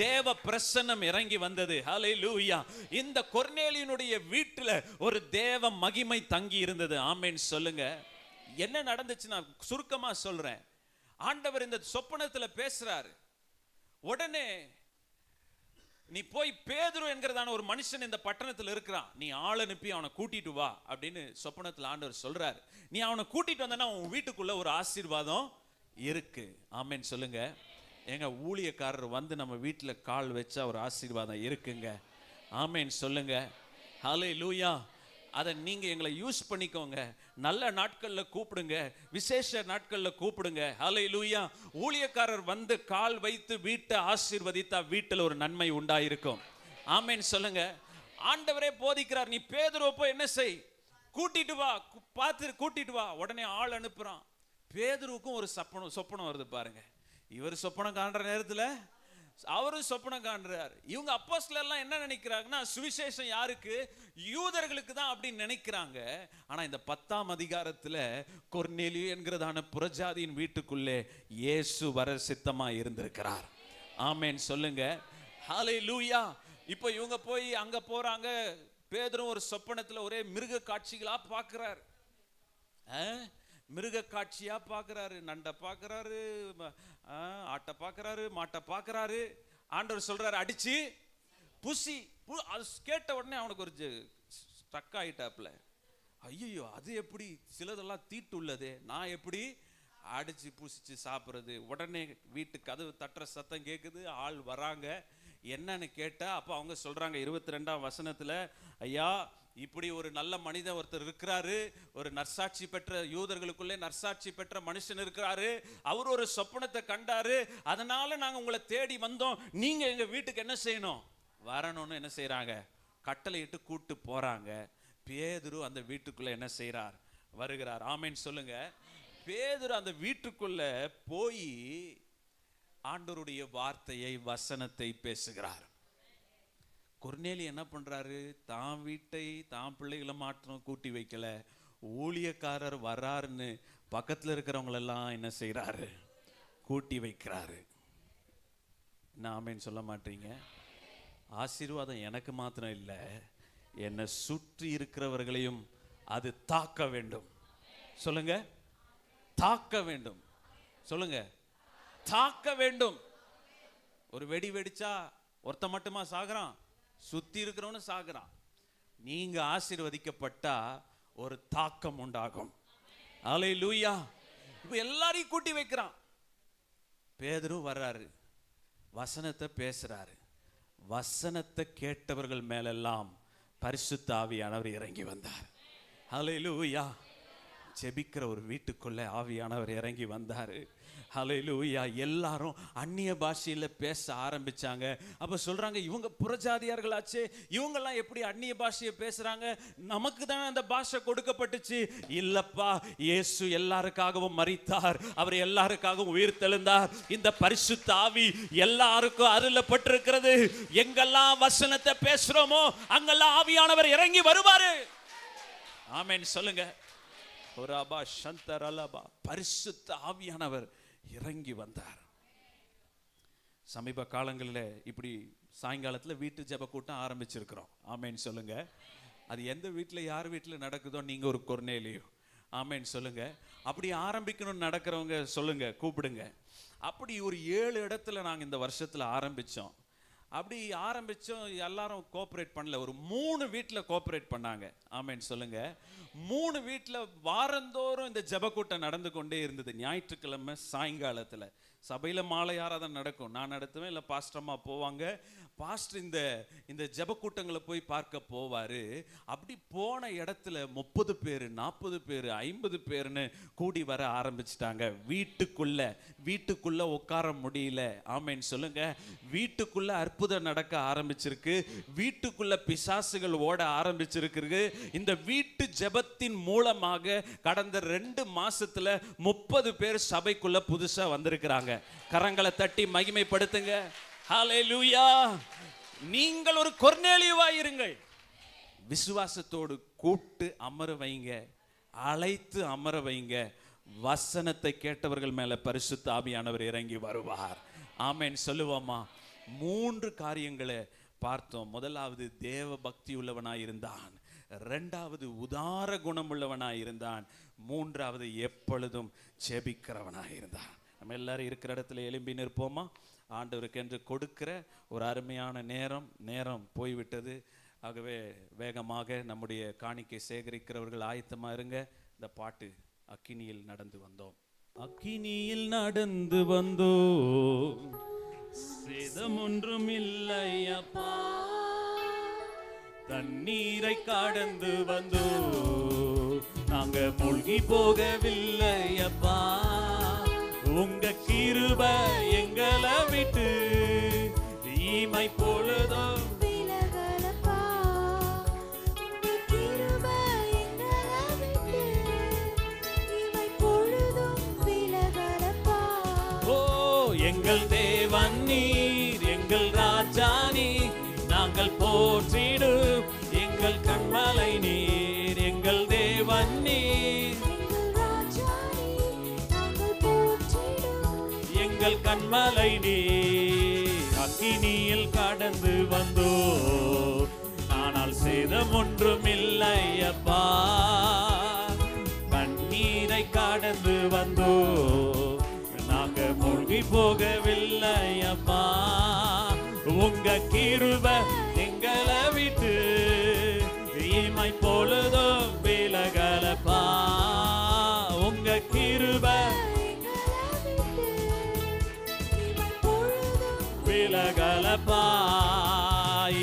தேவ பிரசன்னம் இறங்கி வந்தது. ஹல்லேலூயா. இந்த கொர்நேலியனுடைய வீட்டுல ஒரு தேவ மகிமை தங்கி இருந்தது. ஆமென் சொல்லுங்க. என்ன நடந்துச்சு நான் சுருக்கமா சொல்றேன். ஆண்டவர் இந்த சொப்பனத்துல பேசுறாரு. உடனே நீ போய் பேதுரு என்கிறதான ஒரு மனுஷன் இந்த பட்டணத்துல இருக்கிறான், நீ ஆள் அனுப்பி அவனை கூட்டிட்டு வா அப்படின்னு சொப்பனத்துல ஆண்டவர் சொல்றாரு. நீ அவனை கூட்டிட்டு வந்தனா உன் வீட்டுக்குள்ள ஒரு ஆசீர்வாதம் இருக்கு. ஆமென் சொல்லுங்க. எங்க ஊழியக்காரர் வந்து நம்ம வீட்டில் கால் வச்சா ஒரு ஆசீர்வாதம் இருக்குங்க. ஆமென் சொல்லுங்க. ஹல்லேலூயா. அதை நீங்க எங்களை யூஸ் பண்ணிக்கோங்க. நல்ல நாட்கள்ல கூப்பிடுங்க, விசேஷ நாட்கள்ல கூப்பிடுங்க. ஹல்லேலூயா. ஊழியக்காரர் வந்து கால் வைத்து வீட்டை ஆசீர்வதித்தா வீட்டில் ஒரு நன்மை உண்டாயிருக்கும். ஆமென் சொல்லுங்க. ஆண்டவரே போதிக்கிறார், நீ பேதுருவை போய் என்ன செய், கூட்டிட்டு வா, பார்த்து கூட்டிட்டு வா. உடனே ஆள் அனுப்புறான். பேதுருவுக்கும் ஒரு சொப்பனம் வருது பாருங்க. இவர் சொப்பனம் காண்ற நேரத்துல அவரும் சொப்பனம் காண்றார். இவங்க அப்போஸ்தலர் எல்லாம் என்ன நினைக்கிறாங்கன்னா, சுவிசேஷம் யாருக்கு, யூதர்களுக்கு தான் அப்படின்னு நினைக்கிறாங்க. ஆனா இந்த 10ஆம் அதிகாரத்துல கொர்நேலியு என்கிறதான புறஜாதியின் வீட்டுக்குள்ளே இயேசு வர சித்தமா இருந்திருக்கிறார். ஆமென் சொல்லுங்க. ஹல்லேலூயா. இப்போ இவங்க போய் அங்க போறாங்க. பேதுரு ஒரு சொப்பனத்துல ஒரே மிருக காட்சிகளா பார்க்கிறார். மிருக காட்சியா பார்க்கிறாரு. நண்டை பார்க்கிறாரு, ஆட்டை பார்க்கிறாரு, மாட்டை பார்க்கிறாரு. ஆண்டவர் சொல்றாரு, அடிச்சு புசி. அது கேட்ட உடனே அவனுக்கு ஒரு ஸ்டக் ஆயிட்டாப்ல. ஐயோ, அது எப்படி, சிலதெல்லாம் தீட்டு உள்ளதே, நான் எப்படி அடிச்சு புசிச்சு சாப்பிட்றது. உடனே வீட்டு கதவு தட்டுற சத்தம் கேட்குது. ஆள் வராங்க. என்னன்னு கேட்டா அப்போ அவங்க சொல்றாங்க 22ஆம் வசனத்துல, ஐயா இப்படி ஒரு நல்ல மனிதன் ஒருத்தர் இருக்கிறாரு, ஒரு நற்சாட்சி பெற்ற, யூதர்களுக்குள்ளே நற்சாட்சி பெற்ற மனுஷன் இருக்கிறாரு, அவர் ஒரு சொப்பனத்தை கண்டாரு, அதனால நாங்க உங்களை தேடி வந்தோம், நீங்க எங்க வீட்டுக்கு என்ன செய்யணும், வரணும்னு என்ன செய்யறாங்க, கட்டளையிட்டு கூட்டு போறாங்க. பேதுரு அந்த வீட்டுக்குள்ள என்ன செய்யறார், வருகிறார். ஆமென் சொல்லுங்க. பேதுரு அந்த வீட்டுக்குள்ள போய் ஆண்டவருடைய வார்த்தையை, வசனத்தை பேசுகிறார். கொர்நேலி என்ன பண்றாரு, தான் வீட்டை தான் பிள்ளைகளை மாற்றம் கூட்டி வைக்கல, ஊழியக்காரர் வராருன்னு பக்கத்துல இருக்கிறவங்களெல்லாம் என்ன செய்யறாரு, கூட்டி வைக்கிறாரு. என்ன ஆமென் சொல்ல மாட்டீங்க? ஆசீர்வாதம் எனக்கு மாத்திரம் இல்லை, என்னை சுற்றி இருக்கிறவர்களையும் அது தாக்க வேண்டும். சொல்லுங்க, தாக்க வேண்டும். சொல்லுங்க, தாக்க வேண்டும். ஒரு வெடி வெடிச்சா ஒருத்த மட்டுமா சாகுறான், சுத்தி இருக்கிறவனு சாகுறான். நீங்க ஆசீர்வதிக்கப்பட்டா ஒரு தாக்கம் உண்டாகும். அல்லேலூயா. இப்ப எல்லாரையும் கூட்டி வைக்கிறான். பேதுரு வர்றாரு, வசனத்தை பேசுறாரு. வசனத்தை கேட்டவர்கள் மேலெல்லாம் பரிசுத்த ஆவியானவர் இறங்கி வந்தார். அல்லேலூயா. ஜெபிக்கிற ஒரு வீட்டுக்குள்ள ஆவியானவர் இறங்கி வந்தாரு. ஹல்லேலூயா. எல்லாரும் அந்நிய பாஷையில பேச ஆரம்பிச்சாங்க. அப்ப சொல்றாங்க, இவங்க புறஜாதியார்களாச்சே, இவங்கெல்லாம் எப்படி அந்நிய பாஷையை பேசுறாங்க, நமக்கு தான் அந்த பாஷை கொடுக்கப்பட்டுச்சு. இல்லப்பா, இயேசு எல்லாருக்காகவும் மரித்தார், அவர் எல்லாருக்காகவும் உயிர் தெழுந்தார். இந்த பரிசுத்த ஆவி எல்லாருக்கும் அருளப்பட்டிருக்கிறது. எங்கெல்லாம் வசனத்தை பேசுறோமோ அங்கெல்லாம் ஆவியானவர் இறங்கி வருவாரு. ஆமென் சொல்லுங்க. பரிசுத்த ஆவியானவர் இறங்கி வந்தார். சமீப காலங்களில் இப்படி சாயங்காலத்தில் வீட்டு ஜெப கூட்டம் ஆரம்பிச்சிருக்கிறோம். ஆமென் சொல்லுங்க. அது எந்த வீட்டில் யார் வீட்டில் நடக்குதோ நீங்க ஒரு கொர்நேலியு. ஆமென் சொல்லுங்க. அப்படி ஆரம்பிக்கணும்னு நடக்கிறவங்க சொல்லுங்க, கூப்பிடுங்க. அப்படி ஒரு 7 இடத்துல நாங்கள் இந்த வருஷத்துல ஆரம்பிச்சோம். அப்படி ஆரம்பிச்சோம், எல்லாரும் கோஆப்ரேட் பண்ணல. ஒரு 3 வீட்டில் கோஆப்ரேட் பண்ணாங்க. ஆமென் சொல்லுங்க. 3 வீட்டில் வாரந்தோறும் இந்த ஜெபக்கூட்டம் நடந்து கொண்டே இருந்தது. ஞாயிற்றுக்கிழமை சாயங்காலத்தில் சபையில் மாலை ஆராதனை நடக்கும். நான் நடத்துவேன், இல்லை பாஸ்டர்மா போவாங்க. பாஸ்டர் இந்த ஜெபக்கூட்டங்களை போய் பார்க்க போவார். அப்படி போன இடத்துல 30 பேர், 40 பேர், 50 பேர்னு கூடி வர ஆரம்பிச்சிட்டாங்க. வீட்டுக்குள்ள உட்கார முடியல. ஆமென் சொல்லுங்க. வீட்டுக்குள்ள அற்புதம் நடக்க ஆரம்பிச்சிருக்கு. வீட்டுக்குள்ள பிசாசுகள் ஓட ஆரம்பிச்சிருக்கு. இந்த வீட்டு ஜெபத்தின் மூலமாக கடந்த 2 மாசத்துல 30 பேர் சபைக்குள்ள புதுசா வந்திருக்கிறாங்க. கரங்களை தட்டி மகிமைப்படுத்துங்க. ஹல்லேலூயா. நீங்கள் ஒரு கொர்நேலியுவாய் இருங்கள். விசுவாசத்தோடு கூட்டு அமர வைங்க, அழைத்து அமர வைங்க. வசனத்தை கேட்டவர்கள் மேல பரிசுத்த ஆவியானவர் இறங்கி வருவார். ஆமென் சொல்லுவோமா? 3 காரியங்களை பார்த்தோம். முதலாவது தேவ பக்தி உள்ளவனாய் இருந்தான். 2வது உதார குணம் உள்ளவனாய் இருந்தான். 3வது எப்பொழுதும் ஜெபிக்கிறவனாய் இருந்தான். நம்ம எல்லாரும் இருக்கிற இடத்துல எழும்பி நிற்போமா? ஆண்டவருக்கு என்று கொடுக்கிற ஒரு அருமையான நேரம் போய்விட்டது. ஆகவே வேகமாக நம்முடைய காணிக்கை சேகரிக்கிறவர்கள் ஆயத்தமாக இருங்க. இந்த பாட்டு, அக்கினியில் நடந்து வந்தோம், அக்கினியில் நடந்து வந்தோம், சேதம் ஒன்றும் இல்லையப்பா, தண்ணீரை கடந்து வந்தோ, நாங்க மூழ்கி போகவில்லை அப்பா. உங்க கிருபை எங்களை விட்டு இமை பொழுதும்
விலகலப்பா. உங்க கிருபை எங்களை விட்டு இமை பொழுதும் விலகலப்பா.
ஓ எங்கள் தேவன் நீர், எங்கள் ராஜா நீர், நாங்கள் போற்றிடும் எங்கள் கண்மலை நீர். எங்கள் தேவன் நீர்,
எங்கள் ராஜா நீர், நாங்கள் போற்றிடும்
எங்கள் கண்மலை நீர். அக்கினியில் கடந்து வந்தோ, ஆனால் சேதம் ஒன்றுமில்லை அப்பா. கண்ணீரை கடந்து வந்தோ, நாங்க மூழ்கி போகவில்லை அப்பா. உங்க கிருபை எங்களை விட்டு இமை பொழுதும் விலகலப்பா. உங்க கிருபை
எங்களை விட்டு இமை பொழுதும்
விலகலப்பா.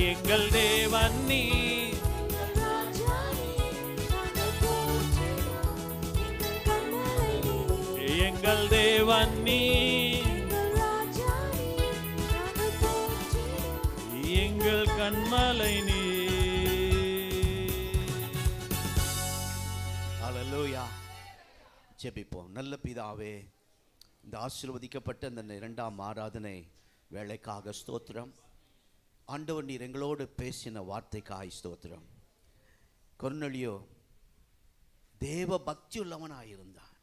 எங்கள் தேவன் நீர்,
எங்கள் ராஜா நீர், நாங்கள் போற்றிடும் எங்கள் கண்மலை நீர்.
எங்கள் தேவன் நீர்,
எங்கள் ராஜா நீர், நாங்கள் போற்றிடும்
எங்கள் கண்மலை நீர்.
ஹல்லேலூயா. ஜெபிப்போம். நல்ல பிதாவே, இந்த ஆசீர்வதிக்கப்பட்ட இந்த இரண்டாம் ஆராதனை வேலைக்காக ஸ்தோத்திரம். ஆண்டவர் நீர் எங்களோடு பேசின வார்த்தைக்காய் ஸ்தோத்திரம். கொர்நேலியோ தேவ பக்தி உள்ளவனாயிருந்தான்.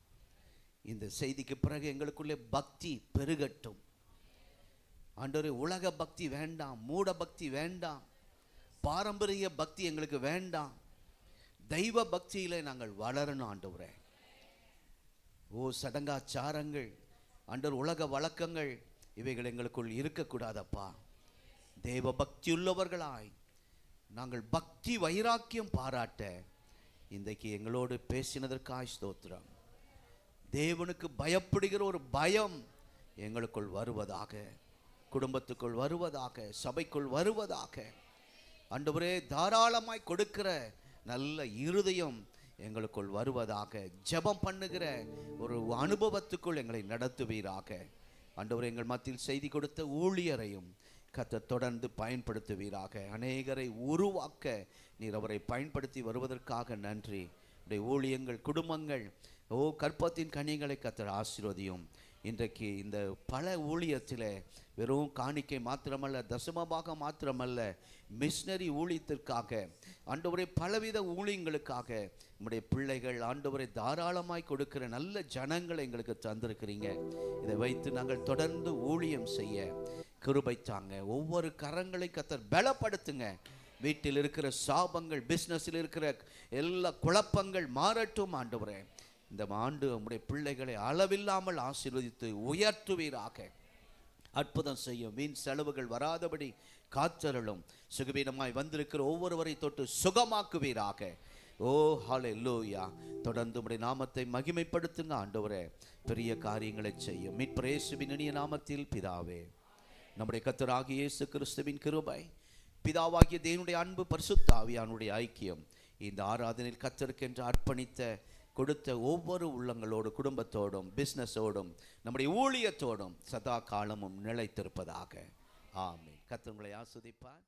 இந்த செய்திக்கு பிறகு எங்களுக்குள்ளே பக்தி பெருகட்டும் ஆண்டவரே. உலக பக்தி வேண்டாம், மூட பக்தி வேண்டாம், பாரம்பரிய பக்தி எங்களுக்கு வேண்டாம். தெய்வ பக்தியிலே நாங்கள் வளரணும் ஆண்டவரே. ஓ சடங்காச்சாரங்கள் ஆண்டவர், உலக வழக்கங்கள் இவைகள் எங்களுக்குள் இருக்கக்கூடாதப்பா. தேவ பக்தி உள்ளவர்களாய் நாங்கள் பக்தி வைராக்கியம் பாராட்ட இன்றைக்கு எங்களோடு பேசினதற்காய் ஸ்தோத்திரம். தேவனுக்கு பயப்படுகிற ஒரு பயம் எங்களுக்குள் வருவதாக, குடும்பத்துக்குள் வருவதாக, சபைக்குள் வருவதாக. ஆண்டவரே, தாராளமாய் கொடுக்கிற நல்ல இருதயம் எங்களுக்குள் வருவதாக. ஜெபம் பண்ணுகிற ஒரு அனுபவத்துக்குள் எங்களை நடத்துவீராக. ஆண்டவரே, எங்கள் மத்தியில் செய்தி கொடுத்த ஊழியரையும் கர்த்தர் தொடர்ந்து பயன்படுத்துவீராக. அநேகரை உருவாக்க நீர் அவரை பயன்படுத்தி வருவதற்காக நன்றி. உடைய ஊழியங்கள், குடும்பங்கள், ஓ கற்பத்தின் கனிகளை கர்த்தர் ஆசீர்வதியும். இன்றைக்கு இந்த பல ஊழியத்தில் வெறும் காணிக்கை மாத்திரமல்ல, தசமபாகம் மாத்திரமல்ல, மிஷனரி ஊழியத்திற்காக ஆண்டவரே, பலவித ஊழியங்களுக்காக நம்முடைய பிள்ளைகள் ஆண்டவரை தாராளமாய் கொடுக்கிற நல்ல ஜனங்களை எங்களுக்கு தந்திருக்கிறீங்க. இதை வைத்து நாங்கள் தொடர்ந்து ஊழியம் செய்ய கிருபை தாங்க. ஒவ்வொரு கரங்களை கர்த்தர் பலப்படுத்துங்க. வீட்டில் இருக்கிற சாபங்கள், பிஸ்னஸில் இருக்கிற எல்லா குழப்பங்கள் மாறட்டும் ஆண்டவரே. இந்த ஆண்டு நம்முடைய பிள்ளைகளை அளவில்லாமல் ஆசீர்வதித்து உயர்த்துவீராக. அற்புதம் செய்யும். வீண் செலவுகள் வராதபடி காத்தருளும். சுகவீனமாய் வந்திருக்கிற ஒவ்வொருவரை தொட்டு சுகமாக்குவீராக. ஓ ஹல்லேலூயா. தொடர்ந்து உம்முடைய நாமத்தை மகிமைப்படுத்துங்க ஆண்டவரே. பெரிய காரியங்களை செய்யும். மீட்பர் இயேசுவின் இனிய நாமத்தில் பிதாவே. நம்முடைய கர்த்தராகிய இயேசு கிறிஸ்துவின் கிருபை, பிதாவாகிய தேவனுடைய அன்பு, பரிசுத்த ஆவியானுடைய ஐக்கியம் இந்த ஆராதனையில் கர்த்தருக்கென்று அர்ப்பணித்த கொடுத்த ஒவ்வொரு உள்ளங்களோடு, குடும்பத்தோடும், பிஸ்னஸோடும், நம்முடைய ஊழியத்தோடும் சதா காலமும் நிலைத்திருப்பதாக. ஆமென். கர்த்தர் உங்களை ஆசீர்வதிப்பார்.